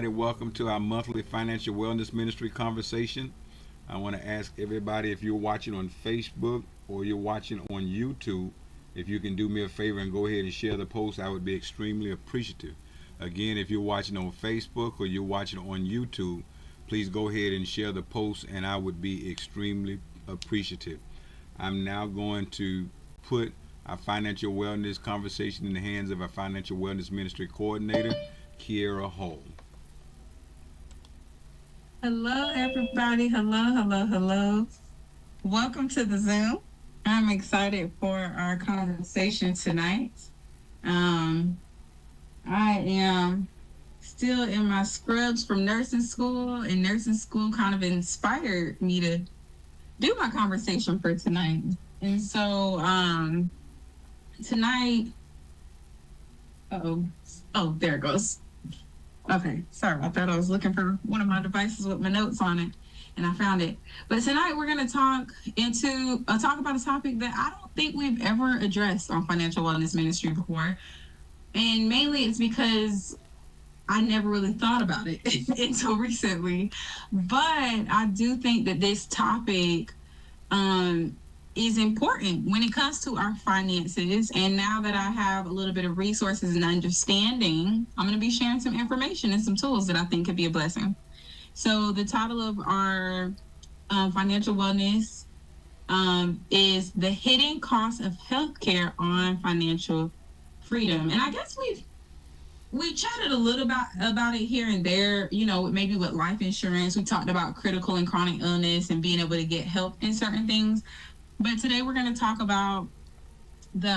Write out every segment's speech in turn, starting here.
everybody. Welcome to our monthly financial wellness ministry conversation. I want to ask everybody if you're watching on Facebook or you're watching on YouTube, if you can do me a favor and go ahead and share the post, I would be extremely appreciative. Again, if you're watching on Facebook or you're watching on YouTube, please go ahead and share the post and I would be extremely appreciative. I'm now going to put our financial wellness conversation in the hands of our financial wellness ministry coordinator, Kiera Hall. Hello, everybody. Hello. Welcome to the Zoom. I'm excited for our conversation tonight. I am still in my scrubs from nursing school, and nursing school kind of inspired me to do my conversation for tonight. And so tonight, there it goes. Okay, sorry about that. I was looking for one of my devices with my notes on it, and I found it. But tonight we're going to talk about a topic that I don't think we've ever addressed on Financial Wellness Ministry before, and mainly it's because I never really thought about it until recently. But I do think that this topic is important when it comes to our finances. And now that I have a little bit of resources and understanding, I'm going to be sharing some information and some tools that I think could be a blessing. So the title of our financial wellness is The Hidden Cost of Healthcare on Financial Freedom. And I guess we chatted a little about it here and there, maybe with life insurance. We talked about critical and chronic illness and being able to get help in certain things. But today we're going to talk about the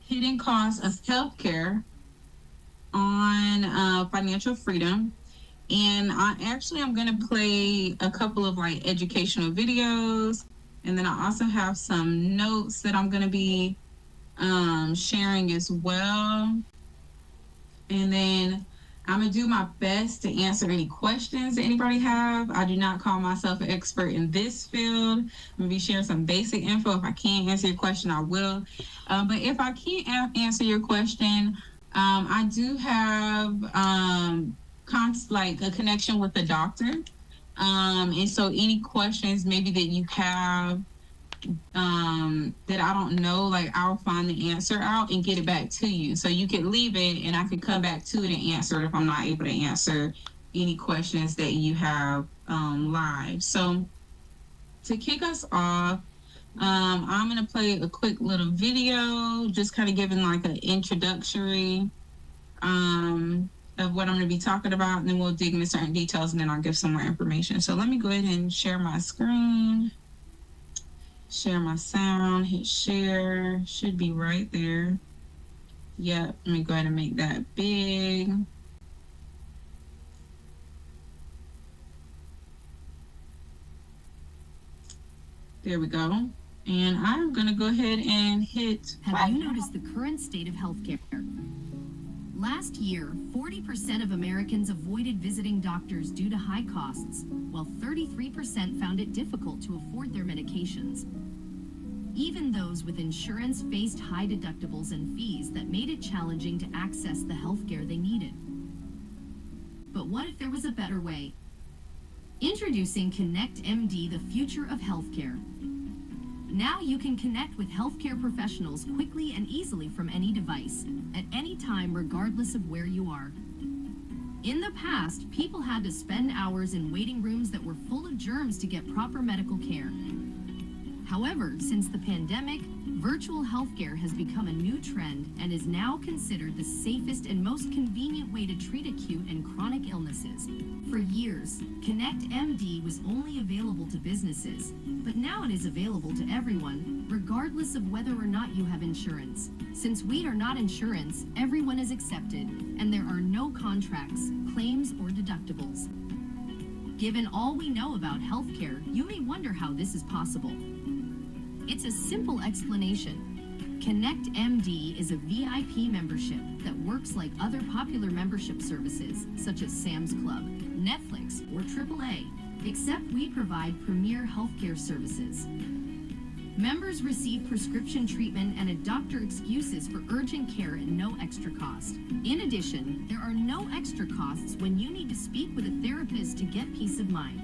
hidden cost of healthcare on financial freedom. And I'm going to play a couple of educational videos. And then I also have some notes that I'm going to be sharing as well. And then I'm going to do my best to answer any questions that anybody have. I do not call myself an expert in this field. I'm going to be sharing some basic info. If I can't answer your question, I will. But if I can't answer your question, I do have a connection with the doctor. And so any questions maybe that you have that I don't know, I'll find the answer out and get it back to you. So you can leave it and I can come back to it and answer it if I'm not able to answer any questions that you have live. So to kick us off, I'm going to play a quick little video, just kind of giving an introductory of what I'm going to be talking about, and then we'll dig into certain details and then I'll give some more information. So let me go ahead and share my screen. Share my sound, hit share, should be right there. Yep, let me go ahead and make that big. There we go. And I'm gonna go ahead and hit. Have you noticed the current state of healthcare? Last year, 40% of Americans avoided visiting doctors due to high costs, while 33% found it difficult to afford their medications. Even those with insurance faced high deductibles and fees that made it challenging to access the healthcare they needed. But what if there was a better way? Introducing Connect MD, the future of healthcare. Now you can connect with healthcare professionals quickly and easily from any device, at any time, regardless of where you are. In the past, people had to spend hours in waiting rooms that were full of germs to get proper medical care. However, since the pandemic, virtual healthcare has become a new trend and is now considered the safest and most convenient way to treat acute and chronic illnesses. For years, Connect MD was only available to businesses, but now it is available to everyone, regardless of whether or not you have insurance. Since we are not insurance, everyone is accepted, and there are no contracts, claims, or deductibles. Given all we know about healthcare, you may wonder how this is possible. It's a simple explanation. Connect MD is a VIP membership that works like other popular membership services, such as Sam's Club, Netflix, or AAA, except we provide premier healthcare services. Members receive prescription treatment and a doctor excuses for urgent care at no extra cost. In addition, there are no extra costs when you need to speak with a therapist to get peace of mind.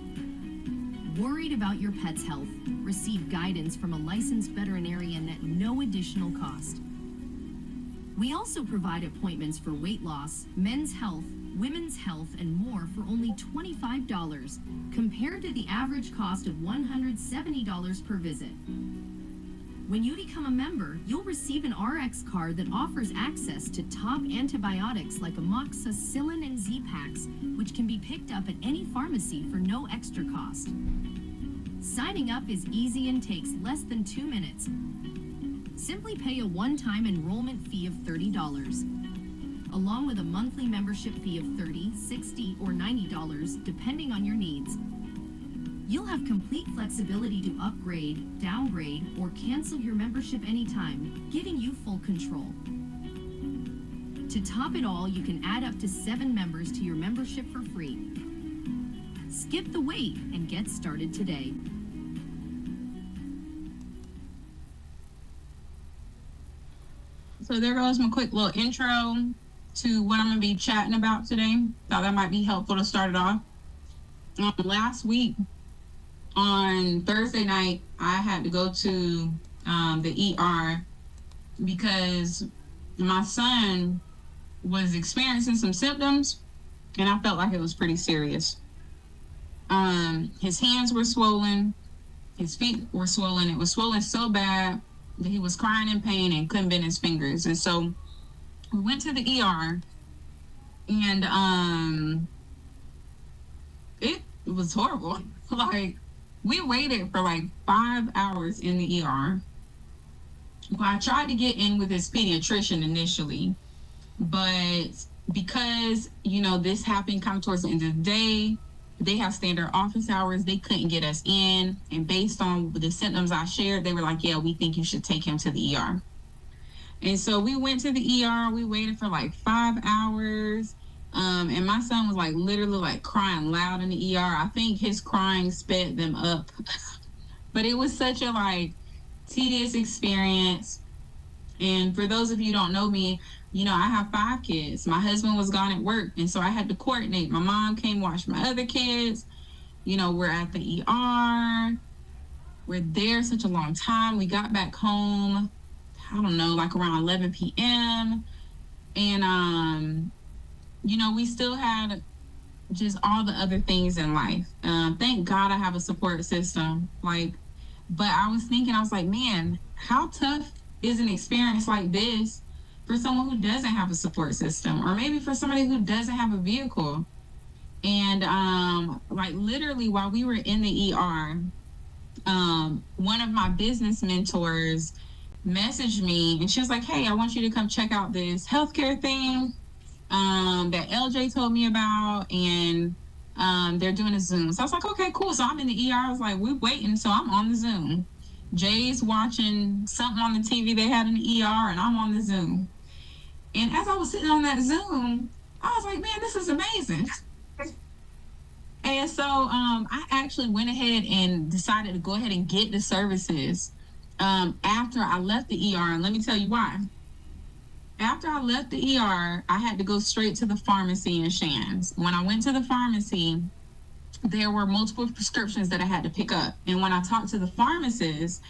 Worried about your pet's health? Receive guidance from a licensed veterinarian at no additional cost. We also provide appointments for weight loss, men's health, women's health, and more for only $25, compared to the average cost of $170 per visit. When you become a member, you'll receive an RX card that offers access to top antibiotics like amoxicillin and Z-Paks, which can be picked up at any pharmacy for no extra cost. Signing up is easy and takes less than 2 minutes. Simply pay a one-time enrollment fee of $30, along with a monthly membership fee of $30, $60, or $90, depending on your needs. You'll have complete flexibility to upgrade, downgrade, or cancel your membership anytime, giving you full control. To top it all, you can add up to 7 members to your membership for free. Skip the wait and get started today. So there goes my quick little intro to what I'm going to be chatting about today. Thought that might be helpful to start it off. Last week, on Thursday night, I had to go to the ER because my son was experiencing some symptoms, and I felt like it was pretty serious. His hands were swollen, his feet were swollen. It was swollen so bad that he was crying in pain and couldn't bend his fingers. And so we went to the ER, and it was horrible. Like, we waited for like 5 hours in the ER. Well, I tried to get in with his pediatrician initially, but because, this happened kind of towards the end of the day, they have standard office hours. They couldn't get us in. And based on the symptoms I shared, they were like, yeah, we think you should take him to the ER. And so we went to the ER. We waited for like 5 hours. And my son was like literally like crying loud in the ER. I think his crying sped them up. But it was such a like tedious experience. And for those of you who don't know me, I have 5 kids. My husband was gone at work, and so I had to coordinate. My mom came watch my other kids. We're at the ER. We're there such a long time. We got back home, I don't know, like around 11 p.m. And, we still had just all the other things in life. Thank God I have a support system. But I was thinking, I was like, man, how tough is an experience like this for someone who doesn't have a support system, or maybe for somebody who doesn't have a vehicle. And literally while we were in the ER, one of my business mentors messaged me, and she was like, hey, I want you to come check out this healthcare thing that LJ told me about, and they're doing a Zoom. So I was like, okay, cool. So I'm in the ER. I was like, we're waiting. So I'm on the Zoom. Jay's watching something on the TV they had in the ER, and I'm on the Zoom. And as I was sitting on that Zoom, I was like, man, this is amazing. And so I actually went ahead and decided to go ahead and get the services after I left the ER. And let me tell you why. After I left the ER, I had to go straight to the pharmacy in Shands. When I went to the pharmacy, there were multiple prescriptions that I had to pick up. And when I talked to the pharmacist,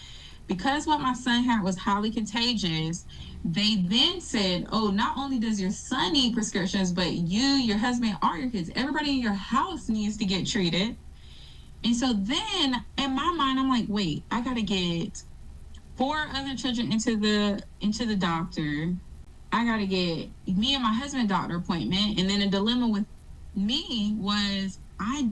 because what my son had was highly contagious, they then said, oh, not only does your son need prescriptions, but you, your husband, all your kids, everybody in your house needs to get treated. And so then in my mind, I'm like, wait, I got to get 4 other children into the doctor. I got to get me and my husband doctor appointment. And then a dilemma with me was I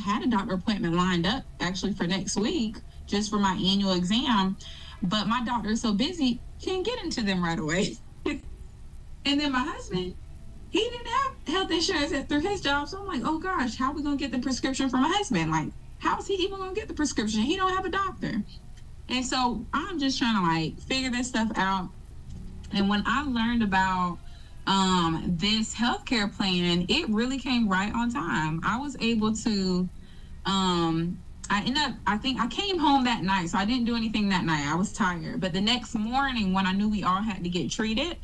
had a doctor appointment lined up actually for next week just for my annual exam, but my doctor is so busy, can't get into them right away. And then my husband, he didn't have health insurance through his job. So I'm like, oh gosh, how are we going to get the prescription for my husband? Like, how is he even going to get the prescription? He don't have a doctor. And so I'm just trying to figure this stuff out. And when I learned about this healthcare plan, it really came right on time. I was able to I think I came home that night, so I didn't do anything that night. I was tired. But the next morning when I knew we all had to get treated,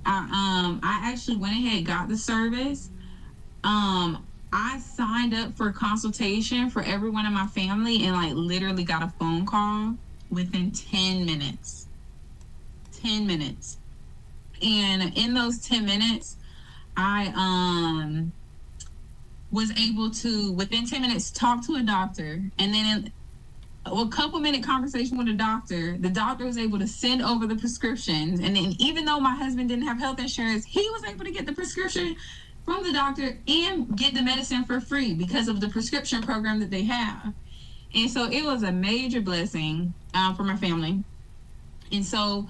I actually went ahead, got the service. I signed up for consultation for everyone in my family and like literally got a phone call within 10 minutes. 10 minutes. And in those 10 minutes, I was able to within 10 minutes talk to a doctor, and then in a couple minute conversation with the doctor was able to send over the prescriptions. And then even though my husband didn't have health insurance, he was able to get the prescription from the doctor and get the medicine for free because of the prescription program that they have. And so it was a major blessing for my family. And so,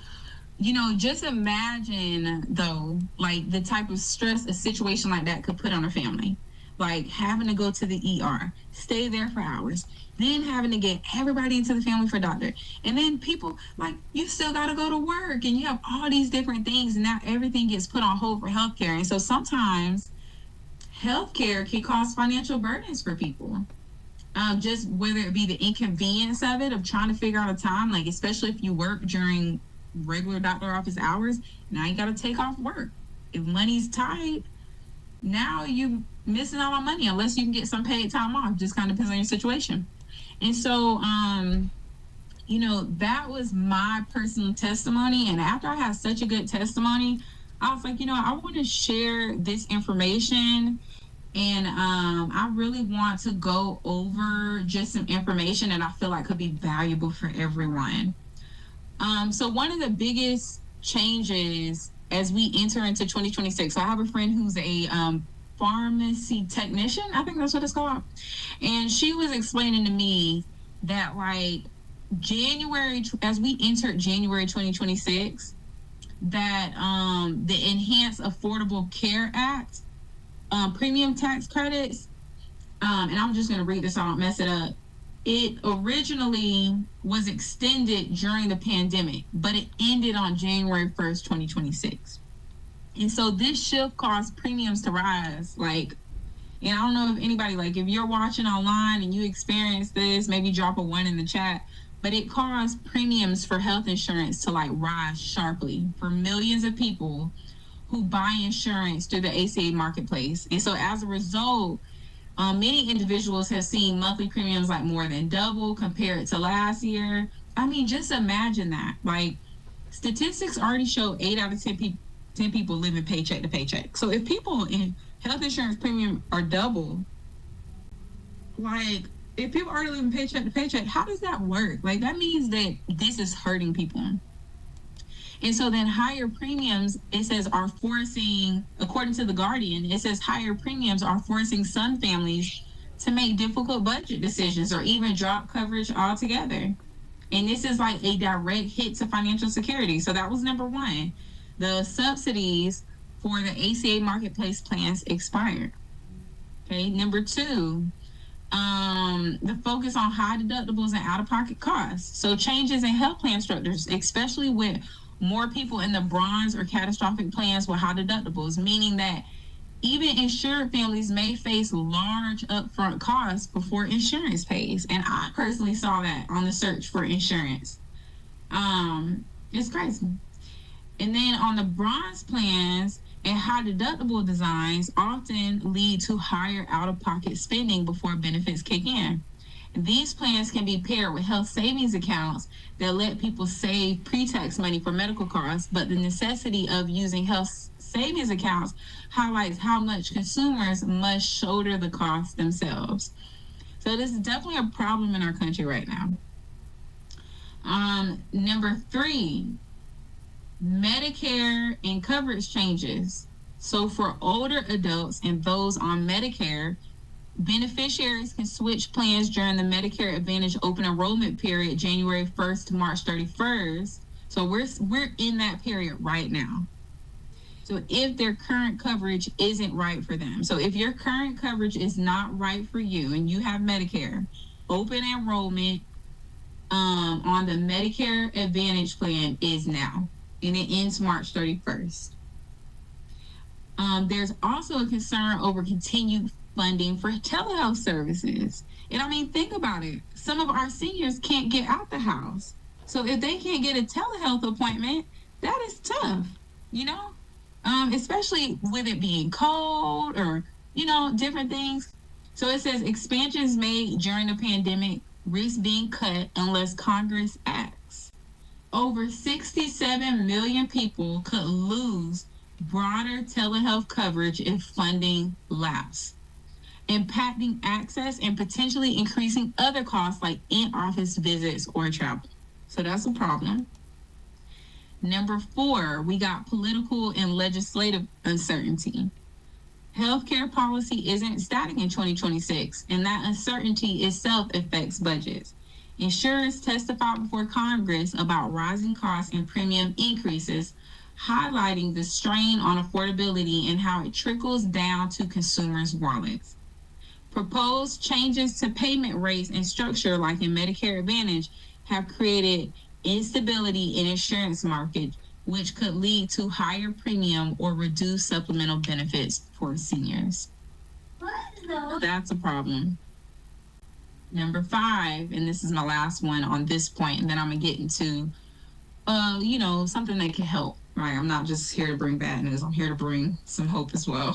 just imagine though, like the type of stress a situation like that could put on a family. Like having to go to the ER, stay there for hours, then having to get everybody into the family for a doctor. And then people, like, you still got to go to work and you have all these different things. And now everything gets put on hold for healthcare. And so sometimes healthcare can cause financial burdens for people. Just whether it be the inconvenience of it, of trying to figure out a time, like especially if you work during regular doctor office hours, now you got to take off work. If money's tight, now you missing out on money unless you can get some paid time off. Just kind of depends on your situation. And so that was my personal testimony. And after I had such a good testimony, I was like, I want to share this information. And I really want to go over just some information that I feel like could be valuable for everyone. So one of the biggest changes as we enter into 2026, so I have a friend who's a pharmacy technician, I think that's what it's called. And she was explaining to me that like as we entered January 2026, that the Enhanced Affordable Care Act, premium tax credits, and I'm just going to read this so I don't mess it up. It originally was extended during the pandemic, but it ended on January 1st, 2026. And so this shift caused premiums to rise. Like, and I don't know if anybody, like if you're watching online and you experience this, maybe drop a 1 in the chat, but it caused premiums for health insurance to like rise sharply for millions of people who buy insurance through the ACA marketplace. And so as a result, many individuals have seen monthly premiums like more than double compared to last year. I mean, just imagine that. Like, statistics already show 8 out of 10 people living paycheck to paycheck. So if people in health insurance premium are double, like if people already living paycheck to paycheck, how does that work? Like that means that this is hurting people. And so then higher premiums, it says, are forcing, according to The Guardian, it says higher premiums are forcing some families to make difficult budget decisions or even drop coverage altogether. And this is like a direct hit to financial security. So that was number one. The subsidies for the ACA marketplace plans expired. Okay, number two, the focus on high deductibles and out-of-pocket costs. So changes in health plan structures, especially with more people in the bronze or catastrophic plans with high deductibles, meaning that even insured families may face large upfront costs before insurance pays. And I personally saw that on the search for insurance. It's crazy. And then on the bronze plans and high deductible designs often lead to higher out-of-pocket spending before benefits kick in. These plans can be paired with health savings accounts that let people save pre-tax money for medical costs, but the necessity of using health savings accounts highlights how much consumers must shoulder the cost themselves. So this is definitely a problem in our country right now. Number three, Medicare and coverage changes. So for older adults and those on Medicare, beneficiaries can switch plans during the Medicare Advantage open enrollment period, January 1st to March 31st. So we're in that period right now. So if their current coverage isn't right for them, so if your current coverage is not right for you and you have Medicare, open enrollment on the Medicare Advantage plan is now, and it ends March 31st. There's also a concern over continued funding for telehealth services. And I mean, think about it. Some of our seniors can't get out the house. So if they can't get a telehealth appointment, that is tough, you know? Especially with it being cold or, different things. So it says expansions made during the pandemic risk being cut unless Congress acts. Over 67 million people could lose broader telehealth coverage if funding lapses, impacting access and potentially increasing other costs like in-office visits or travel. So that's a problem. Number 4, we got political and legislative uncertainty. Healthcare policy isn't static in 2026, and that uncertainty itself affects budgets. Insurers testified before Congress about rising costs and premium increases, highlighting the strain on affordability and how it trickles down to consumers' wallets. Proposed changes to payment rates and structure, like in Medicare Advantage, have created instability in insurance market, which could lead to higher premium or reduced supplemental benefits for seniors. That's a problem. Number 5, and this is my last one on this point, and then I'm gonna get into, something that can help. Right? I'm not just here to bring bad news. I'm here to bring some hope as well.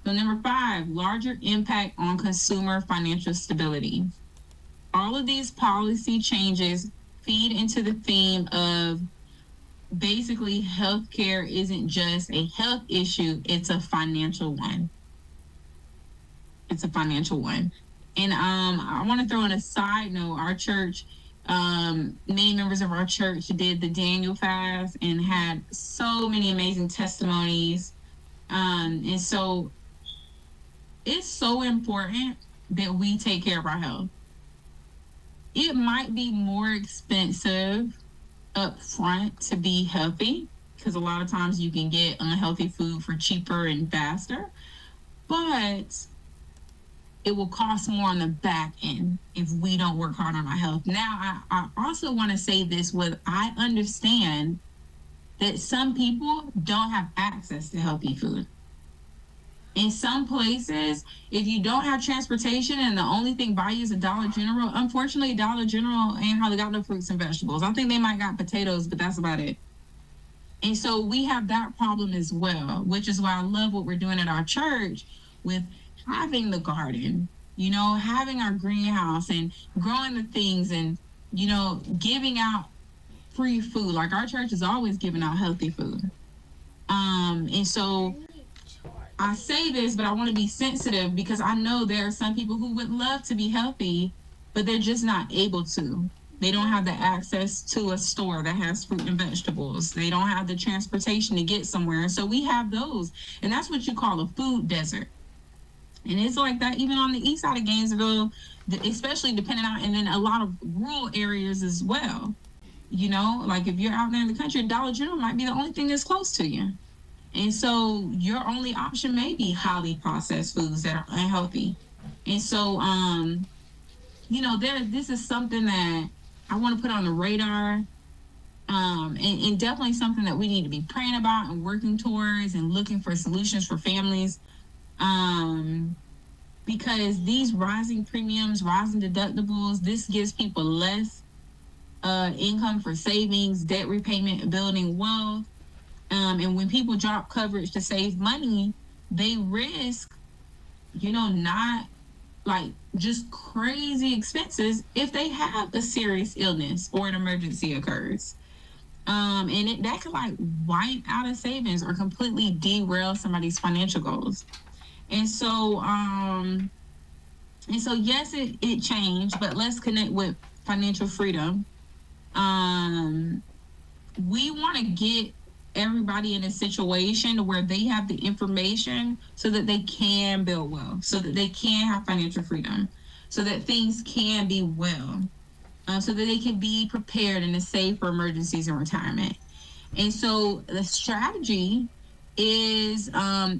So number 5, larger impact on consumer financial stability. All of these policy changes feed into the theme of basically healthcare isn't just a health issue, it's a financial one. It's a financial one. And I want to throw in a side note, our church, many members of our church did the Daniel fast and had so many amazing testimonies. And so it's so important that we take care of our health. It might be more expensive up front to be healthy, because a lot of times you can get unhealthy food for cheaper and faster, but it will cost more on the back end if we don't work hard on our health. Now, I also want to say this with, I understand that some people don't have access to healthy food. In some places, if you don't have transportation and the only thing by you is a Dollar General, unfortunately, Dollar General ain't hardly got no fruits and vegetables. I think they might got potatoes, but that's about it. And so we have that problem as well, which is why I love what we're doing at our church with having the garden, having our greenhouse and growing the things and, giving out free food. Like our church is always giving out healthy food. And so I say this, but I want to be sensitive because I know there are some people who would love to be healthy, but they're just not able to. They don't have the access to a store that has fruit and vegetables. They don't have the transportation to get somewhere. And so we have those. And that's what you call a food desert. And it's like that even on the east side of Gainesville, especially depending on, and then a lot of rural areas as well. Like if you're out there in the country, Dollar General might be the only thing that's close to you. And so your only option may be highly processed foods that are unhealthy. And so, this is something that I want to put on the radar, and definitely something that we need to be praying about and working towards and looking for solutions for families. Because these rising premiums, rising deductibles, this gives people less income for savings, debt repayment, building wealth. And when people drop coverage to save money, they risk, not like just crazy expenses if they have a serious illness or an emergency occurs. And that could like wipe out a savings or completely derail somebody's financial goals. And so yes, it changed, but let's connect with financial freedom. We want to get everybody in a situation where they have the information so that they can build wealth, so that they can have financial freedom, so that things can be well, so that they can be prepared and safe for emergencies and retirement. And so the strategy is,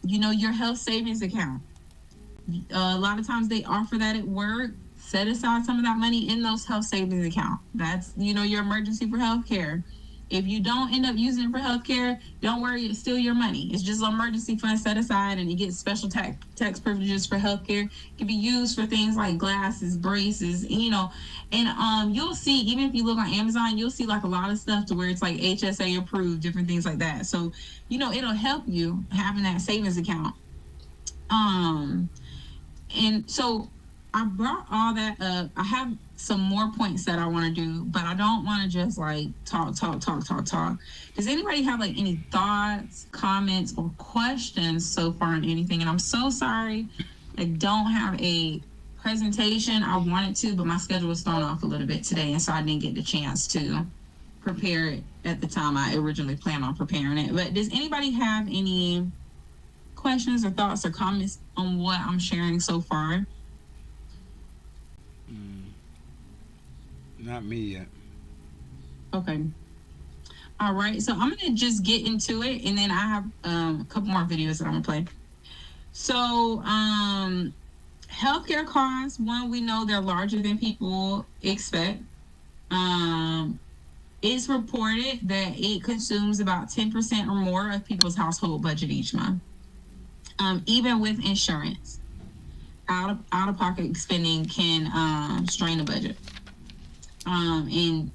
your health savings account. A lot of times they offer that at work. Set aside some of that money in those health savings account. That's, your emergency for healthcare. If you don't end up using it for healthcare, don't worry, it's still your money. It's just an emergency fund set aside, and it gets special tax privileges for healthcare. It can be used for things like glasses, braces, and you'll see, even if you look on Amazon, you'll see like a lot of stuff to where it's like HSA approved, different things like that. So, it'll help you having that savings account. And so I brought all that up. I have some more points that I want to do, but I don't want to just like talk. Does anybody have like any thoughts, comments, or questions so far on anything? And I'm so sorry I don't have a presentation. I wanted to, but my schedule was thrown off a little bit today, and so I didn't get the chance to prepare it at the time I originally planned on preparing it. But does anybody have any questions or thoughts or comments on what I'm sharing so far? Not me yet. Okay. All right. So I'm gonna just get into it, and then I have a couple more videos that I'm gonna play. So healthcare costs. One, we know they're larger than people expect. It's reported that it consumes about 10% or more of people's household budget each month. Even with insurance, out of pocket spending can strain the budget. And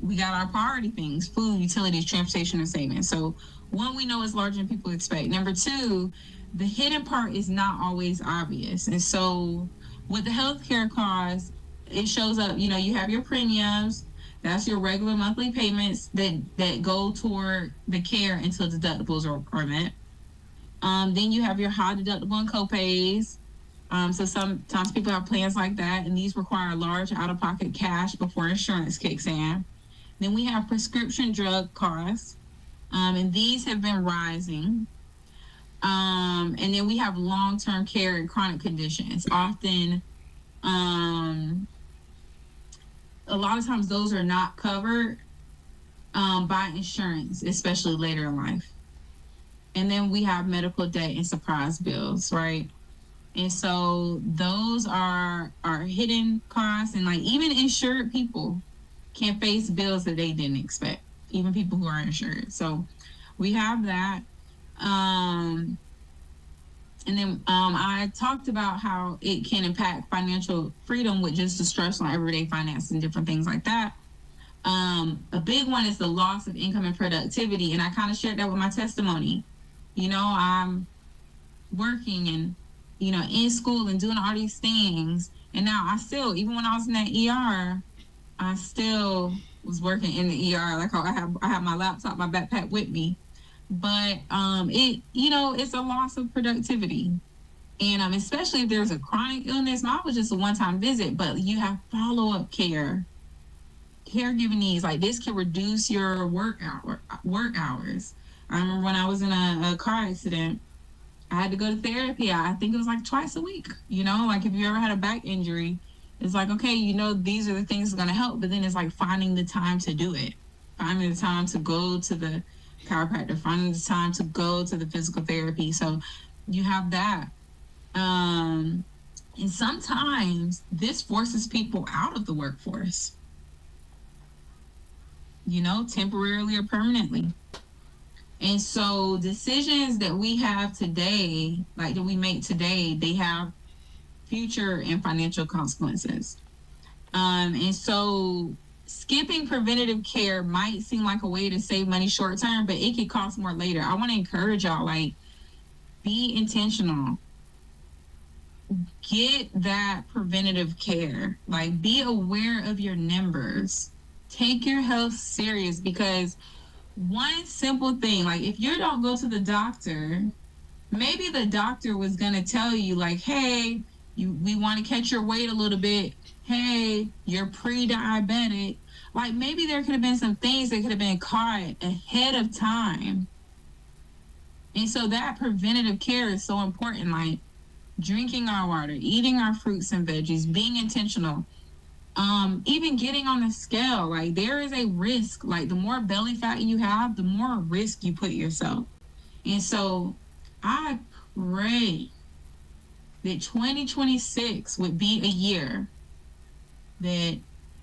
we got our priority things: food, utilities, transportation, and savings. So one, we know is larger than people expect. Number two, the hidden part is not always obvious. And so with the healthcare costs, it shows up, you have your premiums. That's your regular monthly payments that go toward the care until deductibles are met. Then you have your high deductible and copays. So sometimes people have plans like that, and these require large out-of-pocket cash before insurance kicks in. Then we have prescription drug costs, and these have been rising. And then we have long-term care and chronic conditions. Often, a lot of times those are not covered by insurance, especially later in life. And then we have medical debt and surprise bills, right? And so those are hidden costs, and like even insured people can face bills that they didn't expect, even people who are insured. So we have that. And then I talked about how it can impact financial freedom with just the stress on everyday finance and different things like that. A big one is the loss of income and productivity. And I kind of shared that with my testimony. I'm working and in school and doing all these things. And now I still, even when I was in that ER, I still was working in the ER. Like I have my laptop, my backpack with me. But it's a loss of productivity. And especially if there's a chronic illness. Mine was just a one-time visit, but you have follow-up care, caregiving needs. Like this can reduce your work hours. I remember when I was in a car accident, I had to go to therapy. I think it was like twice a week. Like if you ever had a back injury, it's like, okay, these are the things that are going to help. But then it's like finding the time to do it, finding the time to go to the chiropractor, finding the time to go to the physical therapy. So you have that. And sometimes this forces people out of the workforce, temporarily or permanently. And so decisions that we have today, like that we make today, they have future and financial consequences. And so skipping preventative care might seem like a way to save money short term, but it could cost more later. I want to encourage y'all, be intentional. Get that preventative care. Be aware of your numbers. Take your health serious, because one simple thing, if you don't go to the doctor, maybe the doctor was going to tell you, hey, we want to catch your weight a little bit. Hey, you're pre-diabetic. Maybe there could have been some things that could have been caught ahead of time. And so that preventative care is so important, drinking our water, eating our fruits and veggies, being intentional. Even getting on a scale, there is a risk. The more belly fat you have, the more risk you put yourself. And so I pray that 2026 would be a year that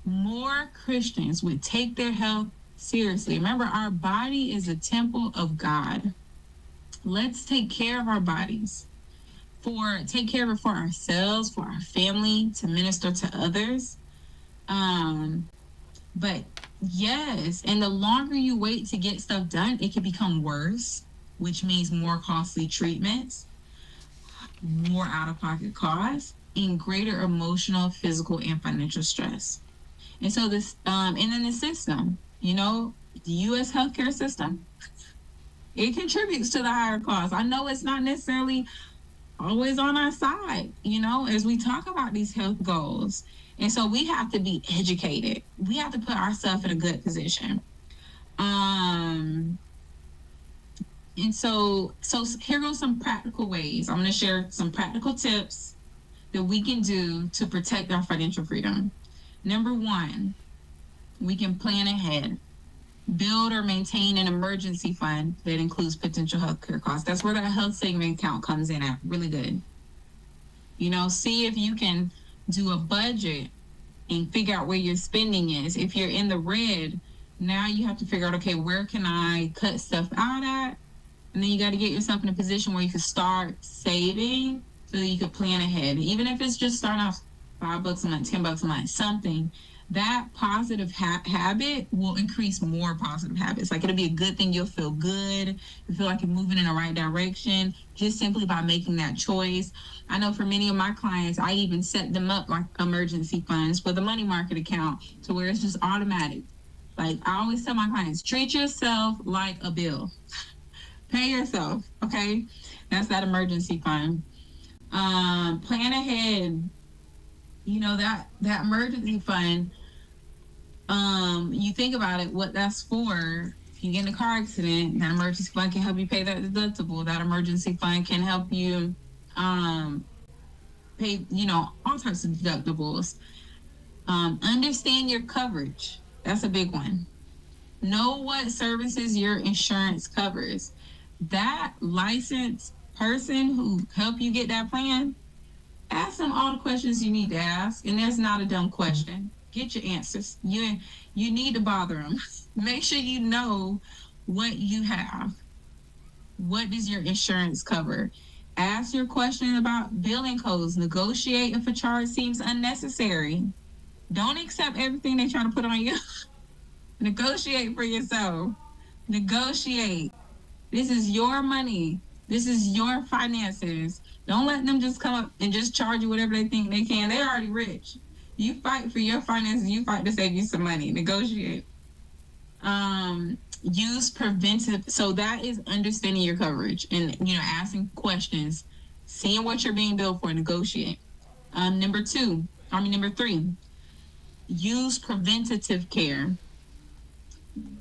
more Christians would take their health Seriously, remember, our body is a temple of God. Let's take care of our bodies. Take care of it for ourselves, for our family, to minister to others. Um, but yes, and the longer you wait to get stuff done, it can become worse, which means more costly treatments, more out-of-pocket costs, and greater emotional, physical, and financial stress. And so and then the system, the U.S. healthcare system, it contributes to the higher costs. I know it's not necessarily always on our side, as we talk about these health goals. And so we have to be educated. We have to put ourselves in a good position. And so here goes some practical ways. I'm going to share some practical tips that we can do to protect our financial freedom. Number one, we can plan ahead. Build or maintain an emergency fund that includes potential healthcare costs. That's where that health savings account comes in at. Really good. See if you can do a budget and figure out where your spending is. If you're in the red, now you have to figure out, okay, where can I cut stuff out at? And then you got to get yourself in a position where you can start saving so that you can plan ahead. Even if it's just starting off $5 a month, $10 a month, something. That positive habit will increase more positive habits. Like, it'll be a good thing. You'll feel good. You feel like you're moving in the right direction just simply by making that choice. I know for many of my clients, I even set them up like emergency funds with a money market account to where it's just automatic. Like, I always tell my clients, treat yourself like a bill. Pay yourself, okay? That's that emergency fund. Plan ahead. That emergency fund, you think about it, what that's for. If you get in a car accident, that emergency fund can help you pay that deductible. That emergency fund can help you pay, all types of deductibles. Understand your coverage. That's a big one. Know what services your insurance covers. That licensed person who helped you get that plan, ask them all the questions you need to ask, and there's not a dumb question. Get your answers. You need to bother them. Make sure you know what you have. What does your insurance cover? Ask your question about billing codes. Negotiate if a charge seems unnecessary. Don't accept everything they try to put on you. Negotiate for yourself. Negotiate. This is your money. This is your finances. Don't let them just come up and just charge you whatever they think they can. They're already rich. You fight for your finances. You fight to save you some money. Negotiate. Use preventive. So that is understanding your coverage and, asking questions, seeing what you're being billed for, negotiate. Number three, use preventative care.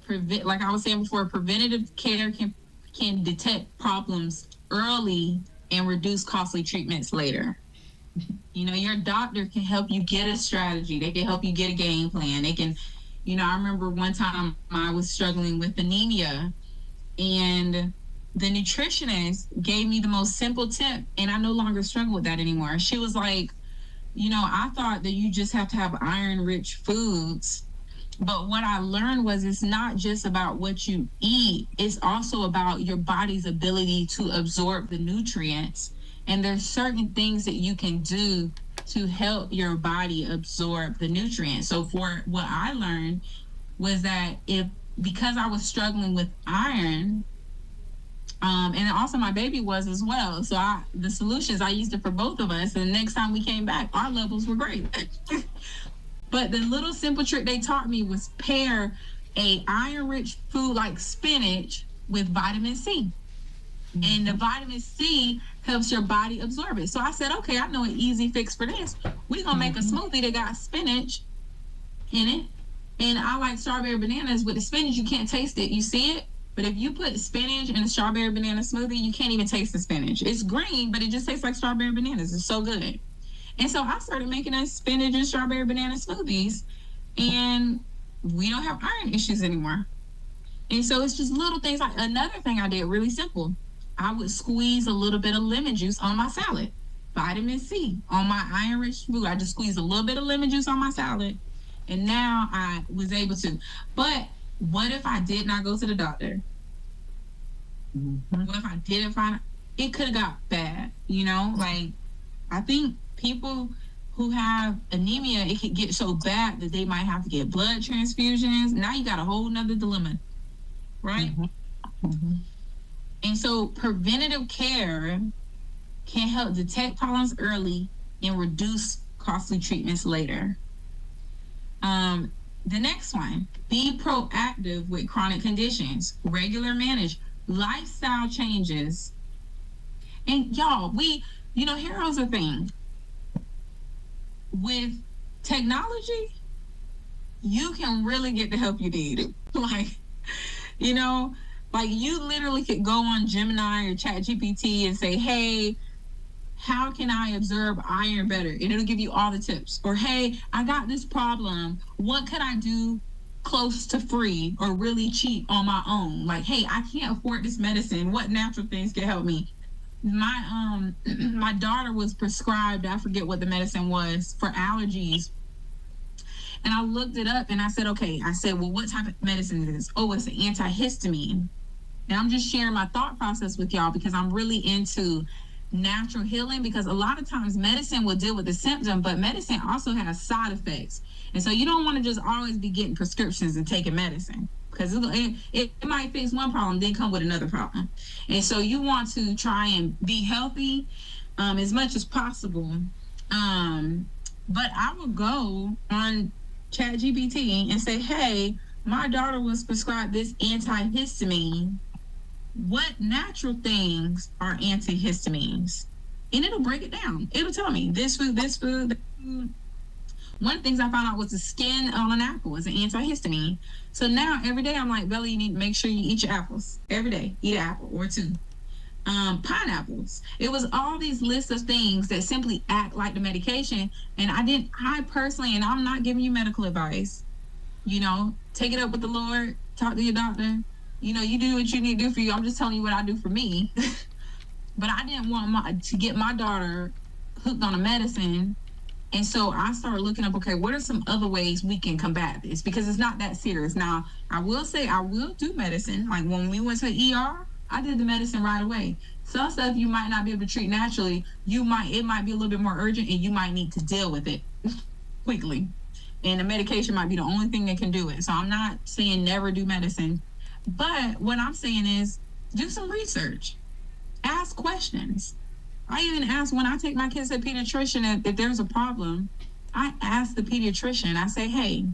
Like I was saying before, preventative care can detect problems early and reduce costly treatments later. Your doctor can help you get a strategy. They can help you get a game plan. They can, I remember one time I was struggling with anemia, and the nutritionist gave me the most simple tip, and I no longer struggle with that anymore. She was like, I thought that you just have to have iron-rich foods. But what I learned was it's not just about what you eat. It's also about your body's ability to absorb the nutrients. And there's certain things that you can do to help your body absorb the nutrients. So for what I learned was that because I was struggling with iron, and also my baby was as well. So the solutions, I used it for both of us. And the next time we came back, our levels were great. But the little simple trick they taught me was pair a iron-rich food like spinach with vitamin C. And the vitamin C helps your body absorb it. So I said, okay, I know an easy fix for this. We're going to make a smoothie that got spinach in it. And I like strawberry bananas. With the spinach, you can't taste it. You see it? But if you put spinach in a strawberry banana smoothie, you can't even taste the spinach. It's green, but it just tastes like strawberry bananas. It's so good. And so I started making us spinach and strawberry banana smoothies, and we don't have iron issues anymore. And so it's just little things. Like another thing I did really simple. I would squeeze a little bit of lemon juice on my salad. Vitamin C on my iron-rich food. I just squeezed a little bit of lemon juice on my salad, and now I was able to. But What if I did not go to the doctor? Mhm. What if I didn't find it? It could have got bad, you know? Like, I think people who have anemia, it could get so bad that they might have to get blood transfusions. Now you got a whole nother dilemma, right? Mhm. Mhm. And so preventative care can help detect problems early and reduce costly treatments later. Um, the next one, be proactive with chronic conditions, regular manage, lifestyle changes. And y'all, here's the thing with technology, you can really get the help you need. Like, you know, like you literally could go on Gemini or Chat GPT and say, hey, how can I absorb iron better? And it'll give you all the tips. Or, hey, I got this problem. What could I do close to free or really cheap on my own? Like, hey, I can't afford this medicine. What natural things can help me? My my daughter was prescribed, I forget what the medicine was, for allergies. And I looked it up and I said, okay, I said, well, what type of medicine is this? Oh, it's an antihistamine. And I'm just sharing my thought process with y'all because I'm really into natural healing, because a lot of times medicine will deal with the symptom, but medicine also has side effects. And so you don't want to just always be getting prescriptions and taking medicine, because it might fix one problem, then come with another problem. And so you want to try and be healthy as much as possible. But I would go on ChatGPT and say, hey, my daughter was prescribed this antihistamine. What natural things are antihistamines? And it'll break it down. It'll tell me this food, this food, that food. One of the things I found out was the skin on an apple is an antihistamine. So now every day I'm like, Bella, you need to make sure you eat your apples. Every day, eat an apple or two. Pineapples. It was all these lists of things that simply act like the medication. And I personally, and I'm not giving you medical advice, take it up with the Lord, talk to your doctor. You do what you need to do for you. I'm just telling you what I do for me. But I didn't want to get my daughter hooked on a medicine. And so I started looking up, okay, what are some other ways we can combat this? Because it's not that serious. Now, I will say I will do medicine. Like when we went to the ER, I did the medicine right away. Some stuff you might not be able to treat naturally. It might be a little bit more urgent and you might need to deal with it quickly. And the medication might be the only thing that can do it. So I'm not saying never do medicine. But what I'm saying is do some research. Ask questions. I even ask when I take my kids to the pediatrician if there's a problem. I ask the pediatrician, I say, hey,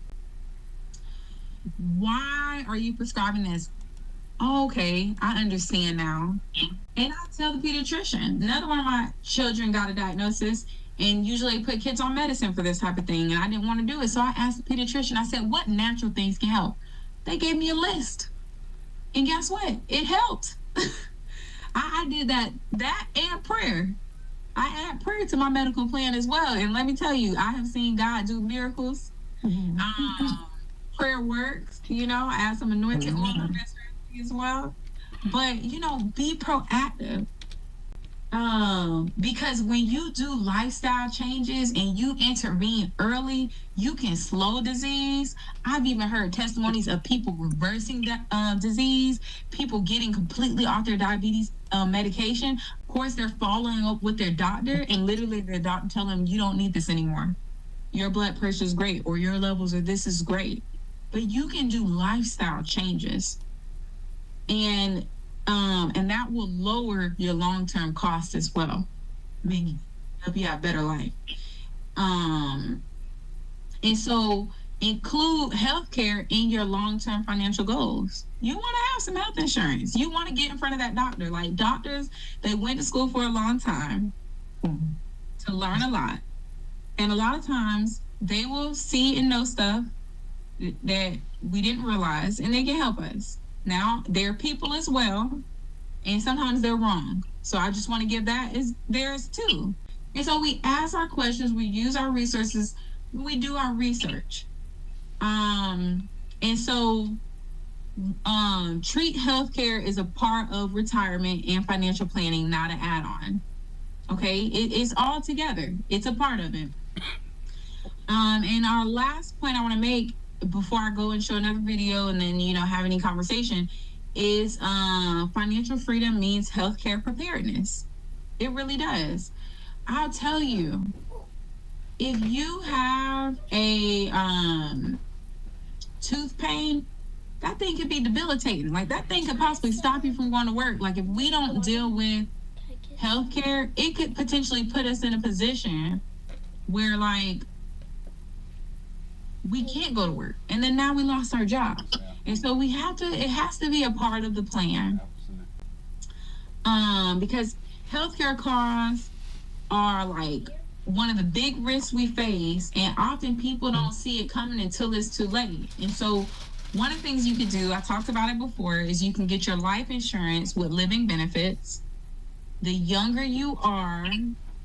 why are you prescribing this? Oh, okay, I understand now. And I tell the pediatrician, another one of my children got a diagnosis, and usually put kids on medicine for this type of thing, and I didn't want to do it. So I asked the pediatrician, I said, what natural things can help? They gave me a list. And guess what? It helped. I did that and prayer. I add prayer to my medical plan as well. And let me tell you, I have seen God do miracles. Prayer works. I add some anointed oil as well. But, be proactive. Because when you do lifestyle changes and you intervene early, you can slow disease. I've even heard testimonies of people reversing that disease, people getting completely off their diabetes medication. Of course, they're following up with their doctor, and literally their doctor telling them, you don't need this anymore. Your blood pressure is great, or your levels of this is great. But you can do lifestyle changes, and that will lower your long-term costs as well, making help you have a better life. And so include healthcare in your long-term financial goals. You want to have some health insurance. You want to get in front of that doctor. Like doctors, they went to school for a long time to learn a lot. And a lot of times they will see and know stuff that we didn't realize, and they can help us. Now, they're people as well, and sometimes they're wrong. So I just want to give that as theirs too. And so we ask our questions, we use our resources, we do our research. And so treat healthcare as a part of retirement and financial planning, not an add-on. Okay, it's all together. It's a part of it. And our last point I want to make before I go and show another video and then, have any conversation, is financial freedom means healthcare preparedness. It really does. I'll tell you, if you have a tooth pain, that thing could be debilitating. Like, that thing could possibly stop you from going to work. Like, if we don't deal with healthcare, it could potentially put us in a position where, like, we can't go to work, and then now we lost our job. And so it has to be a part of the plan. Because healthcare costs are like one of the big risks we face, and often people don't see it coming until it's too late. And so one of the things you could do, I talked about it before, is you can get your life insurance with living benefits. The younger you are,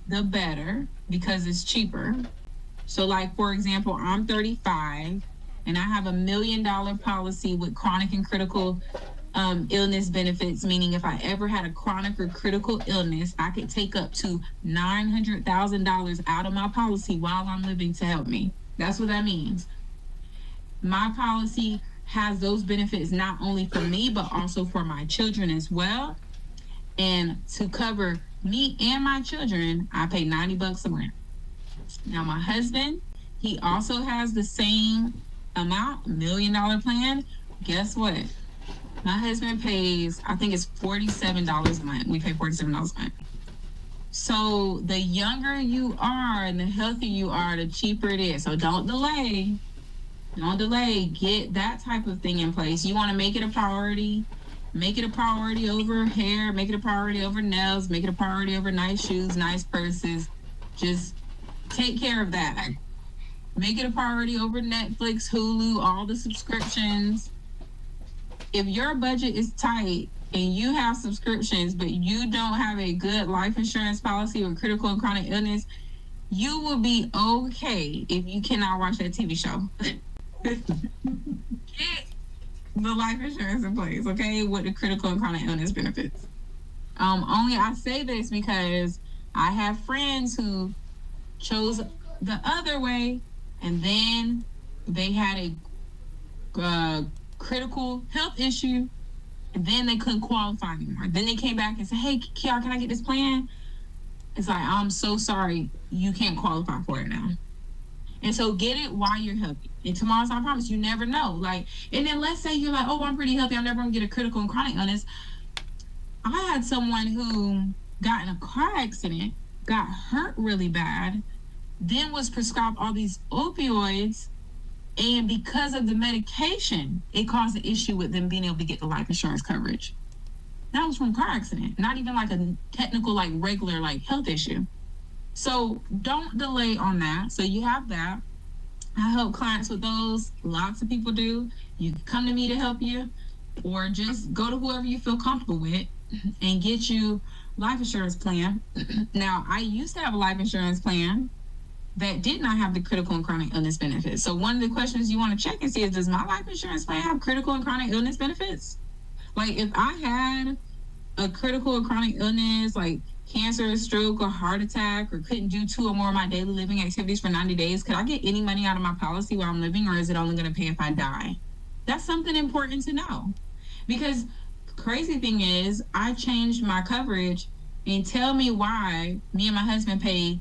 the better, because it's cheaper. So, like, for example, I'm 35 and I have $1 million policy with chronic and critical illness benefits, meaning if I ever had a chronic or critical illness, I could take up to $900,000 out of my policy while I'm living to help me. That's what that means. My policy has those benefits not only for me, but also for my children as well. And to cover me and my children, I pay $90 a month. Now, my husband, he also has the same amount, $1 million plan. Guess what? My husband pays, I think it's $47 a month. We pay $47 a month. So the younger you are and the healthier you are, the cheaper it is. So don't delay. Don't delay. Get that type of thing in place. You want to make it a priority. Make it a priority over hair. Make it a priority over nails. Make it a priority over nice shoes, nice purses. Just take care of that. Make it a priority over Netflix, Hulu, all the subscriptions. If your budget is tight and you have subscriptions, but you don't have a good life insurance policy or critical and chronic illness, you will be okay if you cannot watch that TV show. Get the life insurance in place, okay, with the critical and chronic illness benefits. Only I say this because I have friends who chose the other way, and then they had a critical health issue, and then they couldn't qualify anymore. Then they came back and said, "Hey, Kiara, can I get this plan?" It's like, I'm so sorry, you can't qualify for it now. And so get it while you're healthy. And tomorrow's I promise, you never know. Like, and then let's say you're like, "Oh, I'm pretty healthy, I'm never gonna get a critical and chronic illness." I had someone who got in a car accident, got hurt really bad, then was prescribed all these opioids, and because of the medication, it caused an issue with them being able to get the life insurance coverage. That was from a car accident, not even like a technical, like regular, like health issue. So don't delay on that. So you have that. I help clients with those. Lots of people do. You can come to me to help you, or just go to whoever you feel comfortable with and get you life insurance plan. Now, I used to have a life insurance plan that did not have the critical and chronic illness benefits. So one of the questions you want to check and see is, does my life insurance plan have critical and chronic illness benefits? Like, if I had a critical or chronic illness, like cancer, stroke, or heart attack, or couldn't do 2 or more of my daily living activities for 90 days, could I get any money out of my policy while I'm living, or is it only going to pay if I die? That's something important to know. Because the crazy thing is, I changed my coverage, and tell me why me and my husband paid,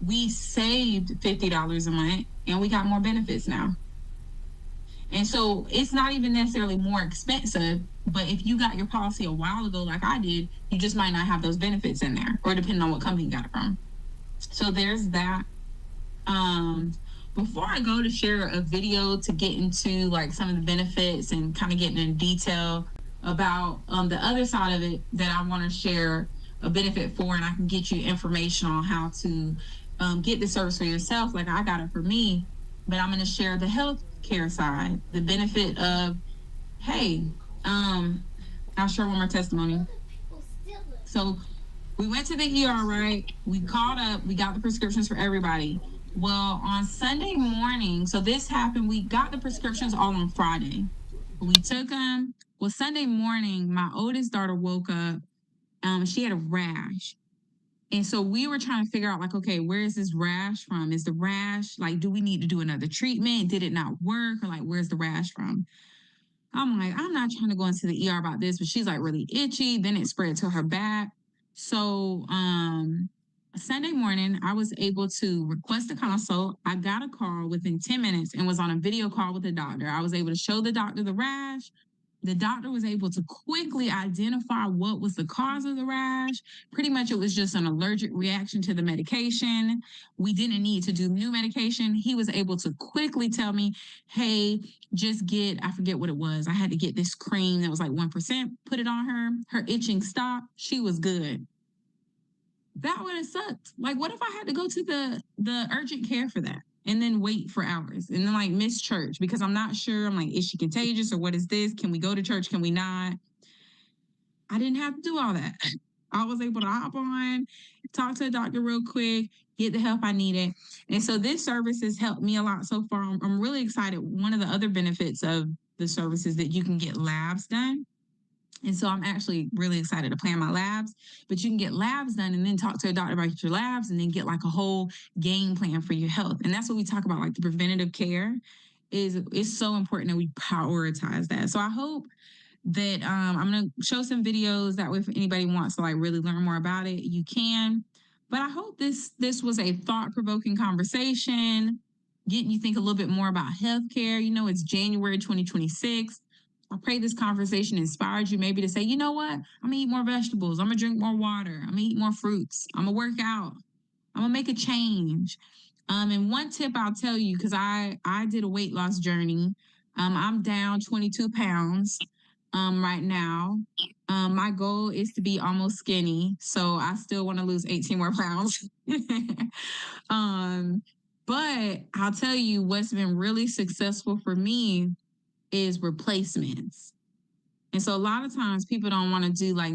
we saved $50 a month, and we got more benefits now. And so it's not even necessarily more expensive, but if you got your policy a while ago, like I did, you just might not have those benefits in there, or depending on what company you got it from. So there's that. Before I go to share a video to get into like some of the benefits and kind of getting in detail about the other side of it that I want to share a benefit for, and I can get you information on how to get the service for yourself like I got it for me, but I'm going to share the health care side, the benefit of, hey, I'll share one more testimony. So we went to the ER, right? We called up, we got the prescriptions for everybody. Well, on Sunday morning, so this happened, we got the prescriptions all on Friday. We took them. Well, Sunday morning, my oldest daughter woke up. She had a rash. And so we were trying to figure out, like, okay, where is this rash from? Is the rash, like, do we need to do another treatment? Did it not work? Or like, where's the rash from? I'm like, I'm not trying to go into the ER about this, but she's like really itchy. Then it spread to her back. So Sunday morning, I was able to request a consult. I got a call within 10 minutes and was on a video call with the doctor. I was able to show the doctor the rash. The doctor was able to quickly identify what was the cause of the rash. Pretty much it was just an allergic reaction to the medication. We didn't need to do new medication. He was able to quickly tell me, hey, just get, I forget what it was. I had to get this cream that was like 1%, put it on her. Her itching stopped. She was good. That would have sucked. Like, what if I had to go to the urgent care for that and then wait for hours and then like miss church because I'm not sure. I'm like, is she contagious or what is this? Can we go to church? Can we not? I didn't have to do all that. I was able to hop on, talk to a doctor real quick, get the help I needed. And so this service has helped me a lot so far. I'm really excited. One of the other benefits of the service is that you can get labs done. And so I'm actually really excited to plan my labs, but you can get labs done and then talk to a doctor about your labs and then get like a whole game plan for your health. And that's what we talk about, like the preventative care is it's so important that we prioritize that. So I hope that I'm gonna show some videos that way if anybody wants to like really learn more about it, you can. But I hope this was a thought-provoking conversation, getting you think a little bit more about healthcare. You know, it's January 2026. I pray this conversation inspired you maybe to say, you know what? I'm gonna eat more vegetables. I'm gonna drink more water. I'm gonna eat more fruits. I'm gonna work out. I'm gonna make a change. And one tip I'll tell you, because I did a weight loss journey. I'm down 22 pounds right now. My goal is to be almost skinny, so I still want to lose 18 more pounds. um, but I'll tell you what's been really successful for me is replacements. And so a lot of times people don't want to do like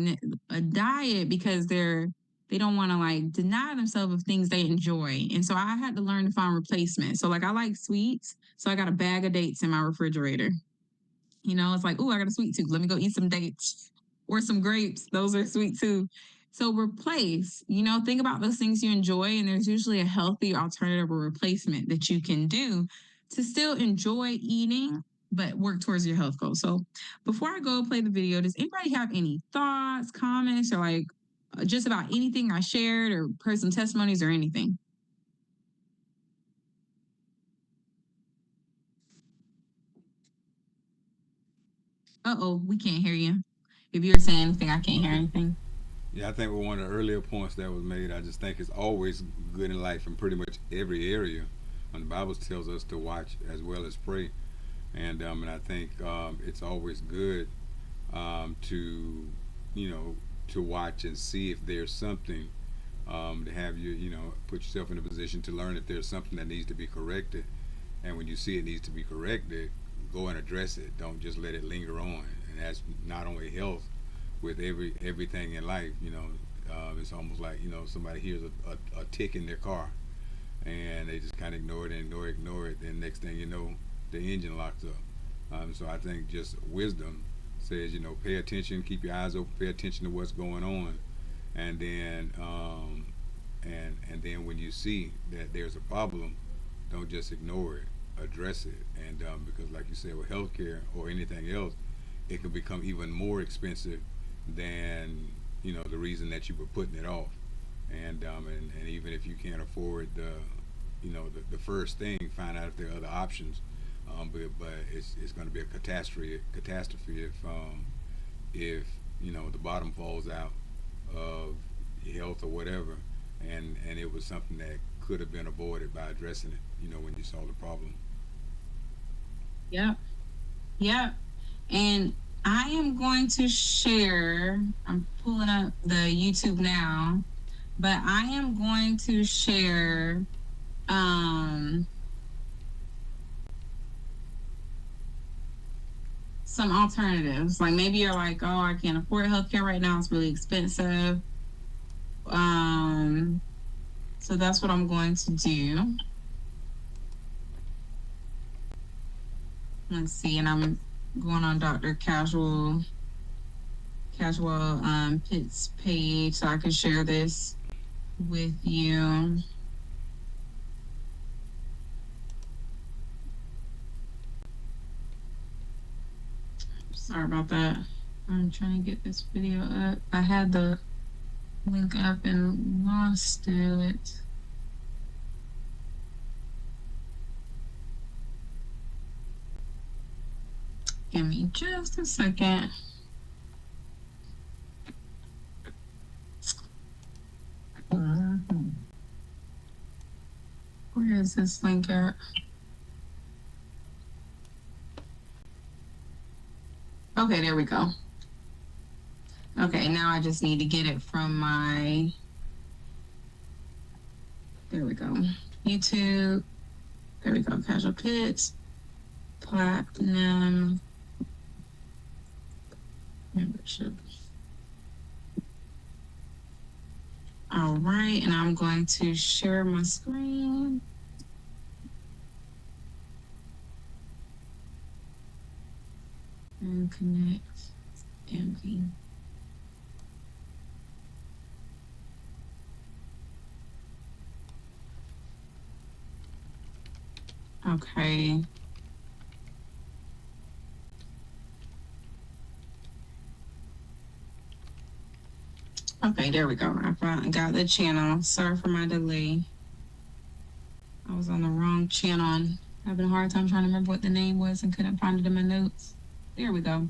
a diet because they don't want to like deny themselves of things they enjoy. And so I had to learn to find replacements. So like I like sweets, so I got a bag of dates in my refrigerator. You know, it's like, oh, I got a sweet tooth. Let me go eat some dates or some grapes. Those are sweet too. So replace, you know, think about those things you enjoy, and there's usually a healthy alternative or replacement that you can do to still enjoy eating, but work towards your health goals. So before I go play the video, does anybody have any thoughts, comments, or like just about anything I shared or personal testimonies or anything? Uh-oh, we can't hear you. If you're saying anything, I can't hear anything. Yeah, I think with one of the earlier points that was made, I just think it's always good in life in pretty much every area. When the Bible tells us to watch as well as pray, and I think it's always good to to watch and see if there's something to have you put yourself in a position to learn if there's something that needs to be corrected, and when you see it needs to be corrected, go and address it. Don't just let it linger on, and that's not only health with everything in life. It's almost like somebody hears a tick in their car, and they just kind of ignore it and ignore it. Then next thing you know, the engine locks up. So I think just wisdom says pay attention, keep your eyes open, pay attention to what's going on, and then when you see that there's a problem, don't just ignore it, address it, and because like you said with healthcare or anything else, it can become even more expensive than the reason that you were putting it off, and even if you can't afford the first thing, find out if there are other options. But it's going to be a catastrophe if the bottom falls out of your health or whatever, and it was something that could have been avoided by addressing it. When you saw the problem. Yep. Yep. And I am going to share, I'm pulling up the YouTube now, but I am going to share some alternatives. Like maybe you're like, oh, I can't afford healthcare right now, it's really expensive. So that's what I'm going to do. Let's see, and I'm going on Dr. Casual Pitt's page so I can share this. with you. Sorry about that. I'm trying to get this video up. I had the link up and lost it. Give me just a second. Where is this link at? Okay, there we go. Okay, now I just need to get it from my, there we go, YouTube. There we go, Casual Pits, Platinum membership. All right, and I'm going to share my screen. And connect AME. Okay. Okay, there we go. I finally got the channel. Sorry for my delay. I was on the wrong channel and having a hard time trying to remember what the name was and couldn't find it in my notes. There we go.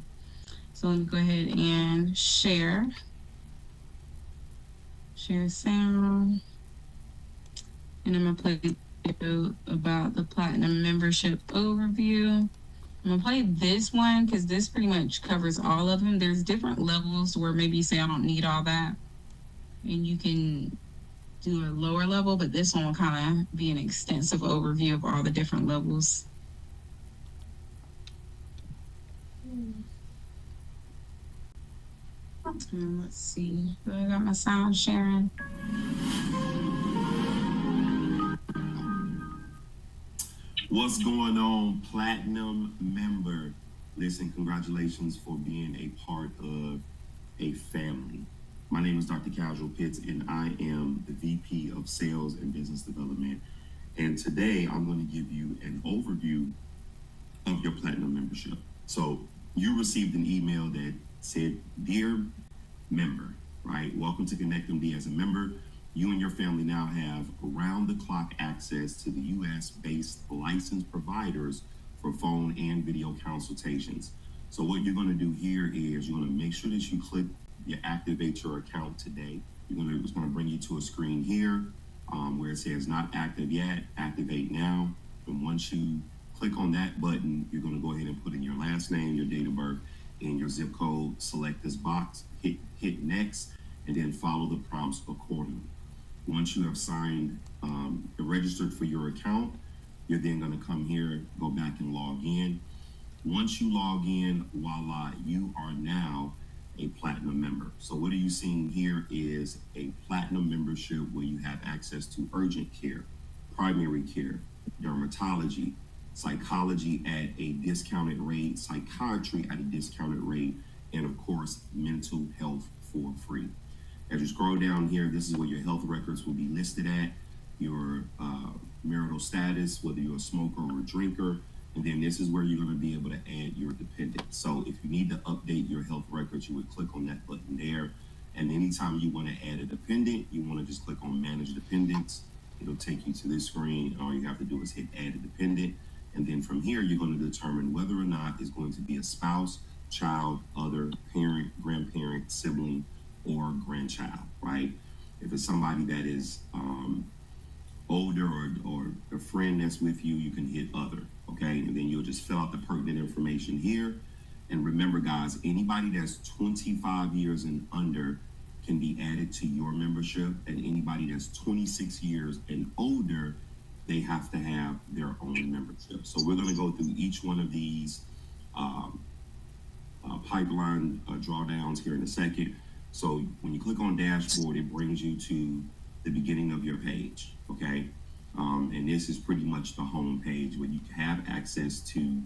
So let me go ahead and share. Share sound. And I'm going to play a video about the Platinum membership overview. I'm going to play this one because this pretty much covers all of them. There's different levels where maybe you say, I don't need all that. And you can do a lower level, but this one will kind of be an extensive overview of all the different levels. Let's see. So I got my sound sharing. What's going on, Platinum member? Listen, congratulations for being a part of a family. My name is Dr. Casual Pitts, and I am the VP of Sales and Business Development. And today I'm going to give you an overview of your Platinum membership. So you received an email that said, Dear member, right? Welcome to ConnectMD as a member. You and your family now have around-the-clock access to the U.S.-based licensed providers for phone and video consultations. So what you're going to do here is you're going to make sure that you activate your account today. It's going to bring you to a screen here where it says not active yet, activate now. And once you click on that button, you're going to go ahead and put in your last name, your date of birth, and your zip code. Select this box, hit next, and then follow the prompts accordingly. Once you have signed registered for your account, you're then going to come here, go back and log in. Once you log in, voila, you are now a Platinum member. So what are you seeing here is a Platinum membership where you have access to urgent care, primary care, dermatology, psychology at a discounted rate, psychiatry at a discounted rate, and of course, mental health for free. As you scroll down here, this is where your health records will be listed at, your marital status, whether you're a smoker or a drinker, and then this is where you're going to be able to add your dependent. So if you need to update your health records, you would click on that button there. And anytime you want to add a dependent, you want to just click on Manage Dependents. It'll take you to this screen. All you have to do is hit Add a Dependent. And then from here, you're going to determine whether or not it's going to be a spouse, child, other, parent, grandparent, sibling, or grandchild, right? If it's somebody that is older or a friend that's with you, you can hit other, okay? And then you'll just fill out the pertinent information here. And remember, guys, anybody that's 25 years and under can be added to your membership, and anybody that's 26 years and older, they have to have their own membership. So we're going to go through each one of these pipeline drawdowns here in a second. So when you click on dashboard, it brings you to the beginning of your page, okay? And this is pretty much the home page where you have access to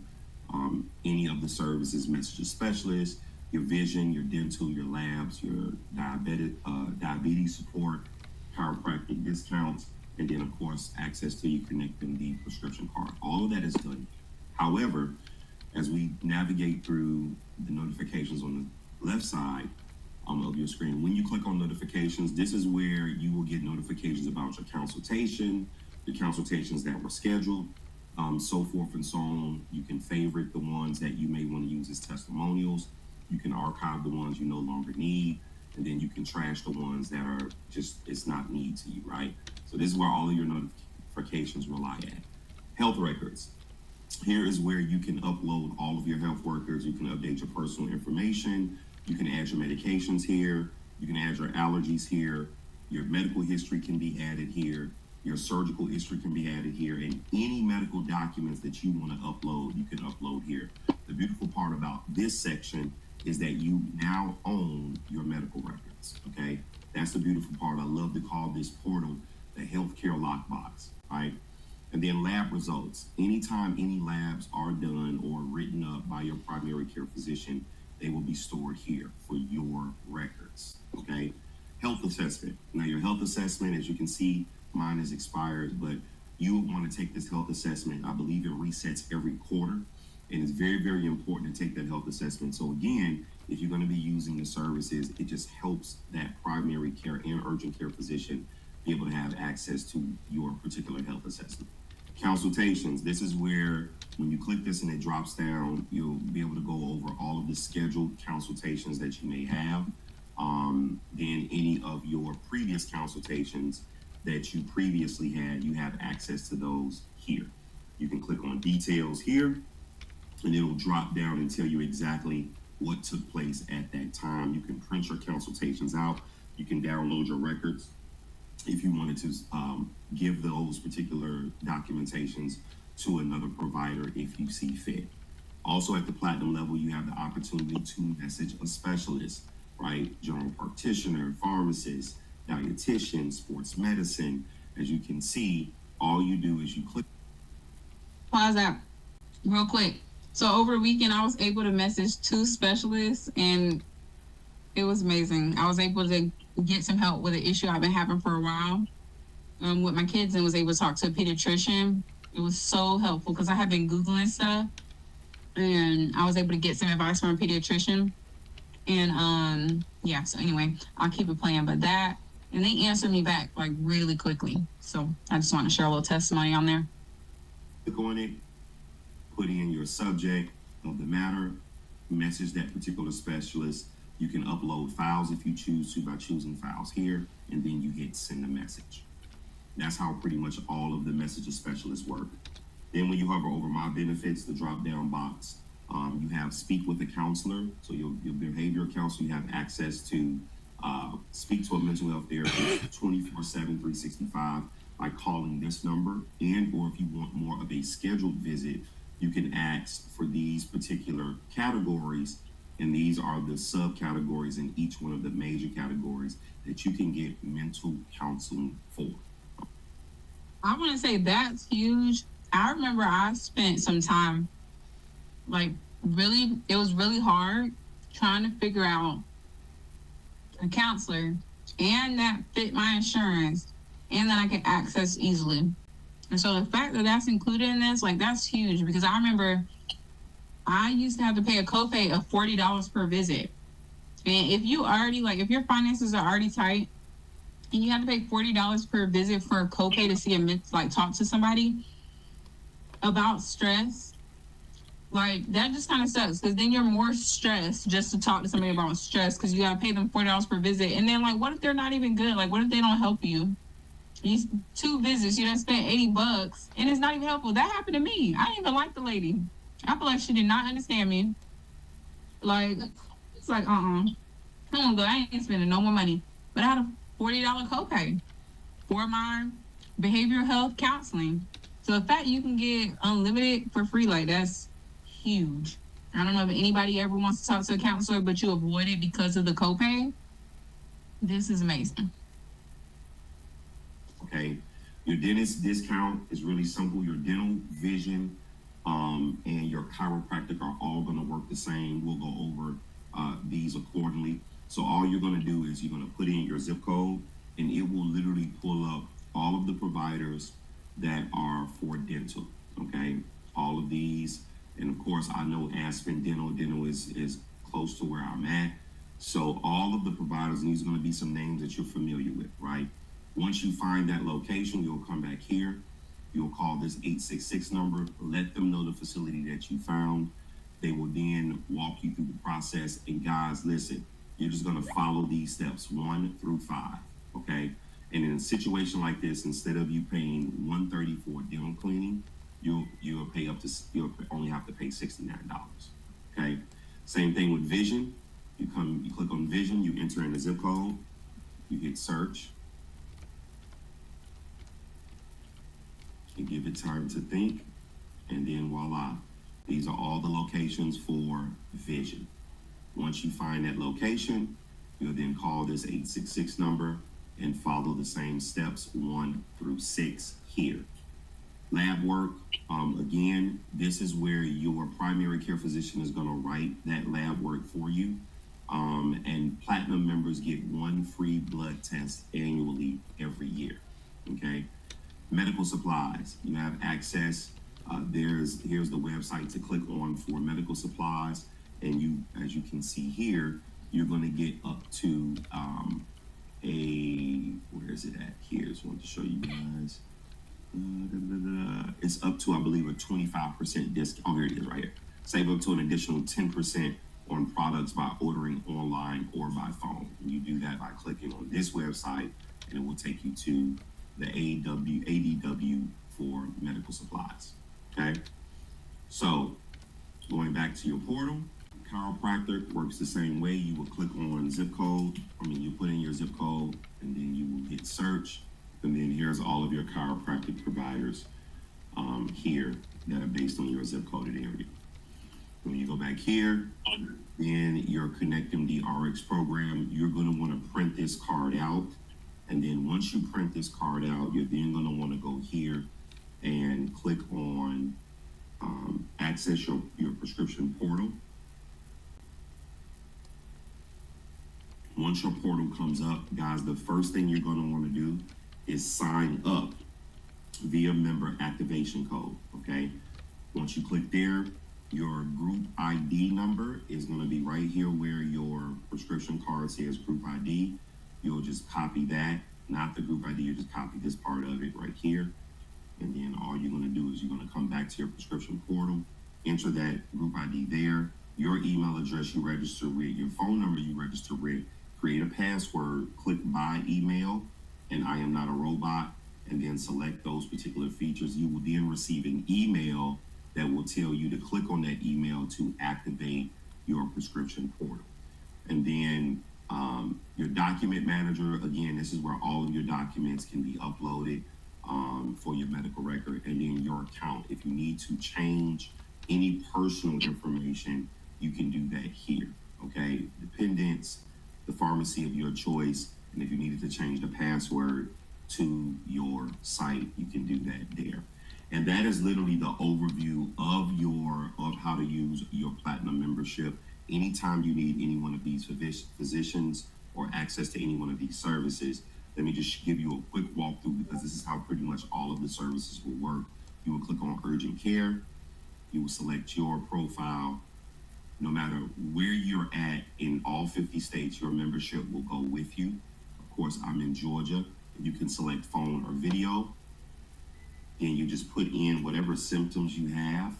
any of the services, message specialists, your vision, your dental, your labs, your diabetes support, chiropractic discounts, and then of course access to you connecting the prescription card. All of that is done. However, as we navigate through the notifications on the left side of your screen, when you click on notifications, this is where you will get notifications about your consultation, the consultations that were scheduled, so forth and so on. You can favorite the ones that you may want to use as testimonials. You can archive the ones you no longer need, and then you can trash the ones that are just, it's not need to you, right? So this is where all of your notifications rely at. Health records. Here is where you can upload all of your health workers. You can update your personal information. You can add your medications here. You can add your allergies here. Your medical history can be added here. Your surgical history can be added here. And any medical documents that you want to upload, you can upload here. The beautiful part about this section is that you now own your medical records, okay? That's the beautiful part. I love to call this portal the healthcare lockbox, right? And then lab results. Anytime any labs are done or written up by your primary care physician, they will be stored here for your records, okay? Health assessment. Now your health assessment, as you can see, mine is expired, but you want to take this health assessment. I believe it resets every quarter, and it's very, very important to take that health assessment. So again, if you're going to be using the services, it just helps that primary care and urgent care physician be able to have access to your particular health assessment. Consultations. This is where when you click this and it drops down, you'll be able to go over all of the scheduled consultations that you may have. Then any of your previous consultations that you previously had, you have access to those here. You can click on details here, and it'll drop down and tell you exactly what took place at that time. You can print your consultations out. You can download your records if you wanted to give those particular documentations to another provider if you see fit. Also at the platinum level, you have the opportunity to message a specialist, right? General practitioner, pharmacist, dietitian, sports medicine. As you can see, all you do is you click. Pause that real quick. So over the weekend, I was able to message 2 specialists, and it was amazing. I was able to get some help with an issue I've been having for a while with my kids, and was able to talk to a pediatrician. It was so helpful because I have been Googling stuff, and I was able to get some advice from a pediatrician. And yeah, so anyway, I'll keep it playing. But that, and they answered me back like really quickly. So I just want to share a little testimony on there. Click on it, put in your subject of the matter, message that particular specialist. You can upload files if you choose to by choosing files here, and then you hit send a message. That's how pretty much all of the message specialists work. Then when you hover over my benefits, the drop down box, you have speak with a counselor. So your behavioral counselor, you have access to speak to a mental health therapist 24/7, 365 by calling this number. And or if you want more of a scheduled visit, you can ask for these particular categories, and these are the subcategories in each one of the major categories that you can get mental counseling for. I want to say that's huge. I remember I spent some time, like really, it was really hard trying to figure out a counselor and that fit my insurance and that I could access easily. And so the fact that that's included in this, like that's huge, because I remember I used to have to pay a copay of $40 per visit. And if you already, like, if your finances are already tight and you have to pay $40 per visit for a copay to see like talk to somebody about stress, like that just kind of sucks, because then you're more stressed just to talk to somebody about stress because you got to pay them $40 per visit. And then, like, what if they're not even good? Like, what if they don't help you? These 2 visits, you done spent $80 and it's not even helpful. That happened to me. I didn't even like the lady. I feel like she did not understand me. Like, it's like, come on, girl, I ain't spending no more money. But I had a $40 copay for my behavioral health counseling. So the fact you can get unlimited for free, like, that's huge. I don't know if anybody ever wants to talk to a counselor, but you avoid it because of the copay. This is amazing. Okay, your dentist discount is really simple. Your dental, vision, and your chiropractic are all going to work the same. We'll go over these accordingly. So all you're going to do is you're going to put in your zip code, and it will literally pull up all of the providers that are for dental. Okay, all of these, and of course, I know Aspen Dental. Dental is close to where I'm at. So all of the providers, and these are going to be some names that you're familiar with, right? Once you find that location, you'll come back here. You'll call this 866 number, let them know the facility that you found. They will then walk you through the process. And guys, listen, you're just going to follow these steps 1 through 5, okay? And in a situation like this, instead of you paying $130 for dental cleaning, you'll only have to pay $69, okay? Same thing with vision. You click on vision, you enter in the zip code, you hit search, you give it time to think, and then voila, these are all the locations for vision. Once you find that location, you'll then call this 866 number and follow the same steps 1 through 6 here. Lab work, again, this is where your primary care physician is going to write that lab work for you. And platinum members get 1 free blood test annually every year. Okay. Medical supplies, you have access. Here's the website to click on for medical supplies, and as you can see here, you're going to get up to where is it at? Here, just want to show you guys. It's up to, I believe, a 25% discount. Oh, here it is, right here. Save up to an additional 10% on products by ordering online or by phone. And you do that by clicking on this website, and it will take you to the ADW for medical supplies. Okay, so going back to your portal, chiropractor works the same way. You will click on zip code. You put in your zip code, and then you will hit search, and then here's all of your chiropractic providers here that are based on your zip coded area. When you go back here, then your ConnectMD RX program, you're going to want to print this card out. And then once you print this card out, you're then going to want to go here and click on access your prescription portal. Once your portal comes up, guys, the first thing you're going to want to do is sign up via member activation code, okay? Once you click there, your group ID number is going to be right here where your prescription card says group ID. You'll just copy that, not the group ID, you just copy this part of it right here. And then all you're going to do is you're going to come back to your prescription portal, enter that group ID there, your email address you register with, your phone number you register with, create a password, click buy email, and I am not a robot, and then select those particular features. You will then receive an email that will tell you to click on that email to activate your prescription portal. And then your document manager, again, this is where all of your documents can be uploaded for your medical record. And then your account, if you need to change any personal information, you can do that here, okay? Dependents, the pharmacy of your choice, and if you needed to change the password to your site, you can do that there. And that is literally the overview of how to use your platinum membership. Anytime you need any one of these physicians or access to any one of these services, let me just give you a quick walkthrough, because this is how pretty much all of the services will work. You will click on urgent care. You will select your profile. No matter where you're at in all 50 states, your membership will go with you. Of course, I'm in Georgia. You can select phone or video. And you just put in whatever symptoms you have.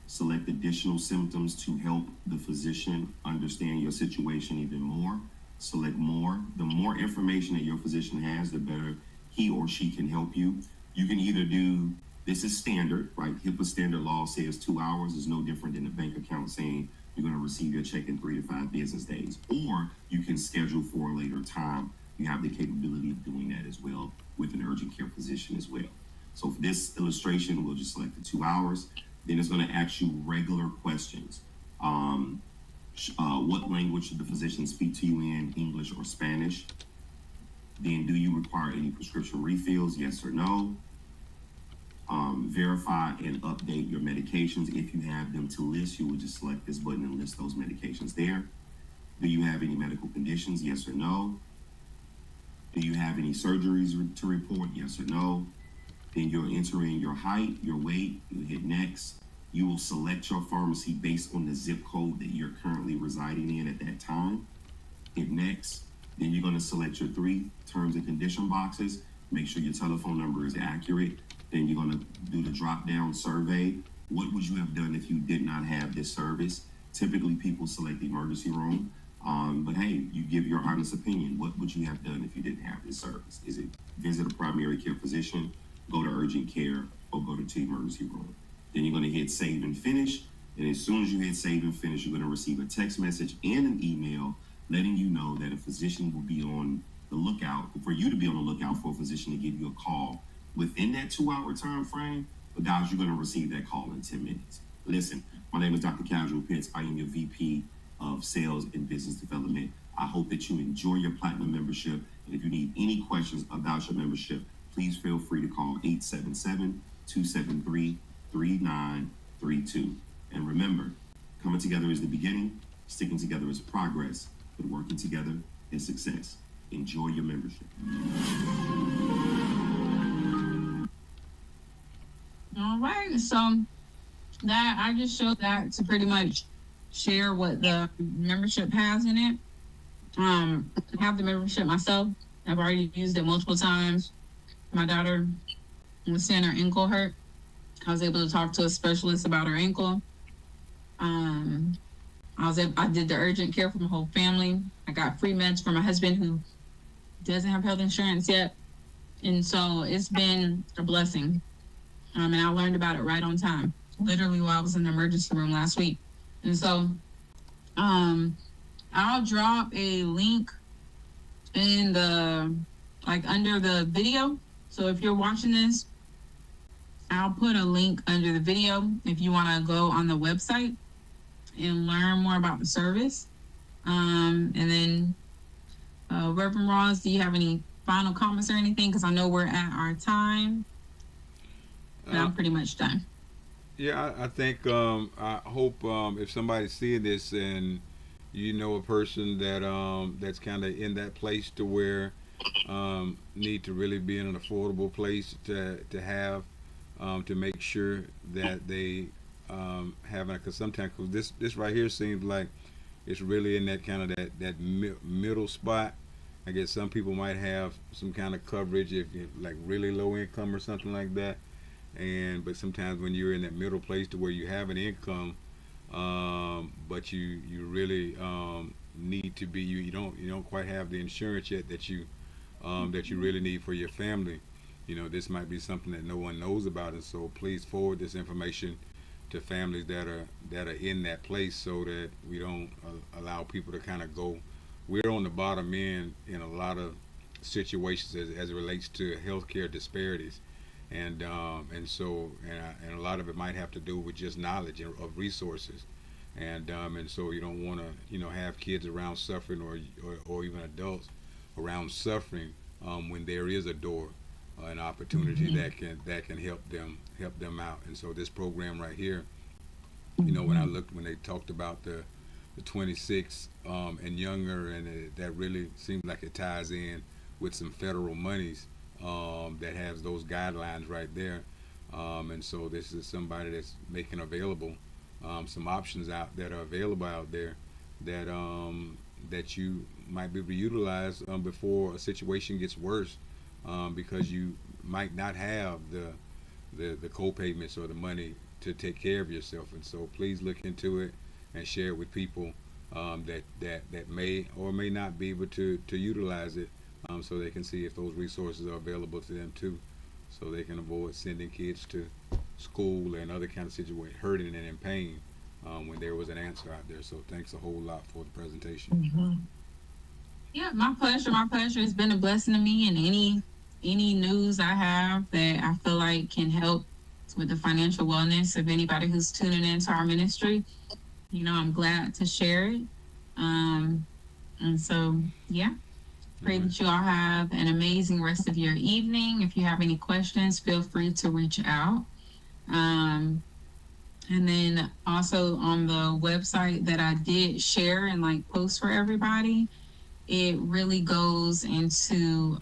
Select additional symptoms to help the physician understand your situation even more. Select more. The more information that your physician has, the better he or she can help you. You can either do, this is standard, right? HIPAA standard law says 2 hours is no different than a bank account saying you're going to receive your check in 3 to 5 business days. Or you can schedule for a later time. You have the capability of doing that as well with an urgent care physician as well. So for this illustration, we'll just select the 2 hours. Then it's going to ask you regular questions. What language should the physician speak to you in, English or Spanish? Then, do you require any prescription refills, yes or no? Verify and update your medications. If you have them to list, you will just select this button and list those medications there. Do you have any medical conditions, yes or no? Do you have any surgeries to report? Yes or no. Then you'll enter in your height, your weight. You hit next. You will select your pharmacy based on the zip code that you're currently residing in at that time. Hit next. Then you're going to select your 3 terms and condition boxes. Make sure your telephone number is accurate. Then you're going to do the drop down survey. What would you have done if you did not have this service? Typically, people select the emergency room. But hey, you give your honest opinion. What would you have done if you didn't have this service? Is it visit a primary care physician, go to urgent care, or go to the emergency room? Then you're going to hit save and finish. And as soon as you hit save and finish, you're going to receive a text message and an email letting you know that a physician will be on the lookout, for you to be on the lookout for a physician to give you a call within that 2-hour time frame. But guys, you're going to receive that call in 10 minutes. Listen, my name is Dr. Casual Pitts. I am your VP of Sales and Business Development. I hope that you enjoy your Platinum membership. And if you need any questions about your membership, please feel free to call 877-273-3932. And remember, coming together is the beginning, sticking together is progress, but working together is success. Enjoy your membership. All right, so that I just showed that to pretty much share what the membership has in it. I have the membership myself. I've already used it multiple times. My daughter was saying her ankle hurt. I was able to talk to a specialist about her ankle. I did the urgent care for my whole family. I got free meds for my husband who doesn't have health insurance yet. And so it's been a blessing. And I learned about it right on time, literally while I was in the emergency room last week. And so I'll drop a link in under the video. So if you're watching this, I'll put a link under the video if you want to go on the website and learn more about the service. And then, Reverend Ross, do you have any final comments or anything? Because I know we're at our time. But I'm pretty much done. Yeah, I think I hope if somebody's seeing this and you know a person that that's kind of in that place to where need to really be in an affordable place to have to make sure that they having, because sometimes this right here seems like it's really in that kind of that middle spot. I guess some people might have some kind of coverage if you're like really low income or something like that. But sometimes when you're in that middle place to where you have an income, but you really need to be, you don't quite have the insurance yet that you really need for your family. This might be something that no one knows about, and so please forward this information to families that are in that place, so that we don't allow people to kind of go. We're on the bottom end in a lot of situations as it relates to healthcare disparities. And so a lot of it might have to do with just knowledge of resources, and so you don't want to have kids around suffering or even adults around suffering when there is a door, an opportunity that can help them out. And so this program right here, when they talked about the 26 and younger, and that really seems like it ties in with some federal monies that has those guidelines right there. And so this is somebody that's making available some options that are available out there that you might be able to utilize before a situation gets worse, because you might not have the co-payments or the money to take care of yourself. And so please look into it and share it with people that may or may not be able to utilize it, so they can see if those resources are available to them too, so they can avoid sending kids to school and other kind of situations, hurting and in pain, when there was an answer out there. So thanks a whole lot for the presentation. Yeah, my pleasure. My pleasure. It's been a blessing to me, and any news I have that I feel like can help with the financial wellness of anybody who's tuning into our ministry, I'm glad to share it. And so, yeah. Pray that you all have an amazing rest of your evening. If you have any questions, feel free to reach out. And then also on the website that I did share and post for everybody, it really goes into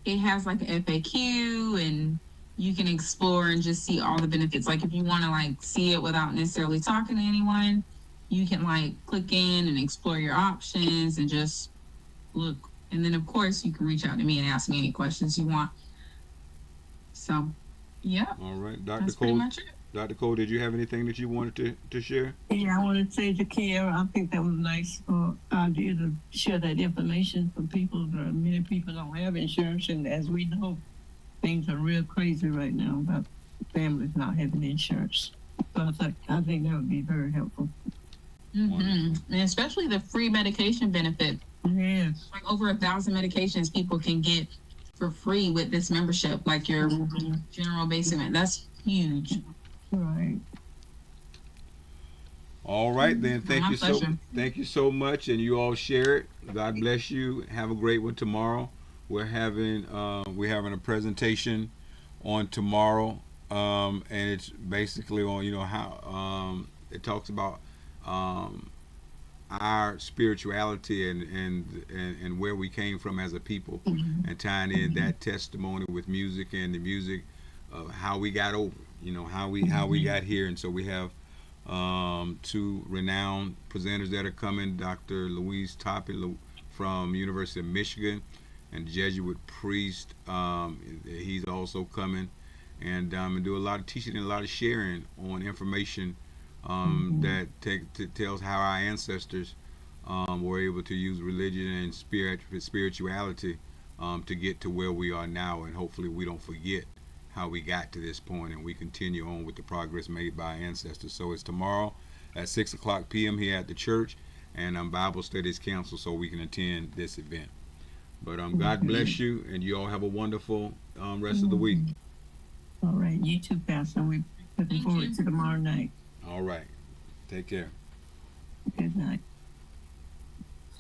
it has like an FAQ, and you can explore and just see all the benefits. Like if you want to like see it without necessarily talking to anyone, you can like click in and explore your options and just look. And then of course you can reach out to me and ask me any questions you want. So yeah, All right, Dr. that's pretty Cole. much it. Dr. Cole, did you have anything that you wanted to share? Yeah, I want to say to Kiara, I think that was a nice idea to share that information for people. Many people don't have insurance, and as we know, things are real crazy right now about families not having insurance. So I think that would be very helpful. And especially the free medication benefit. Yes. Like over 1,000 medications people can get for free with this membership, like your general basic. That's huge. Right. All right, then. Thank My you pleasure. thank you so much, and you all share it. God bless you. Have a great one tomorrow. We're having a presentation on tomorrow, and it's basically on how it talks about our spirituality and where we came from as a people, and tying in that testimony with music and the music of how we got over, how we got here. And so we have two renowned presenters that are coming: Dr. Louise Toppin from University of Michigan, and Jesuit priest. He's also coming, and do a lot of teaching and a lot of sharing on information that tells how our ancestors were able to use religion and spirituality to get to where we are now, and hopefully we don't forget how we got to this point, and we continue on with the progress made by our ancestors. So it's tomorrow at 6:00 p.m. here at the church, and Bible studies canceled so we can attend this event. But God bless you, and you all have a wonderful rest of the week. All right. You too, Pastor. We're looking forward to tomorrow night. All right. Take care. Good night.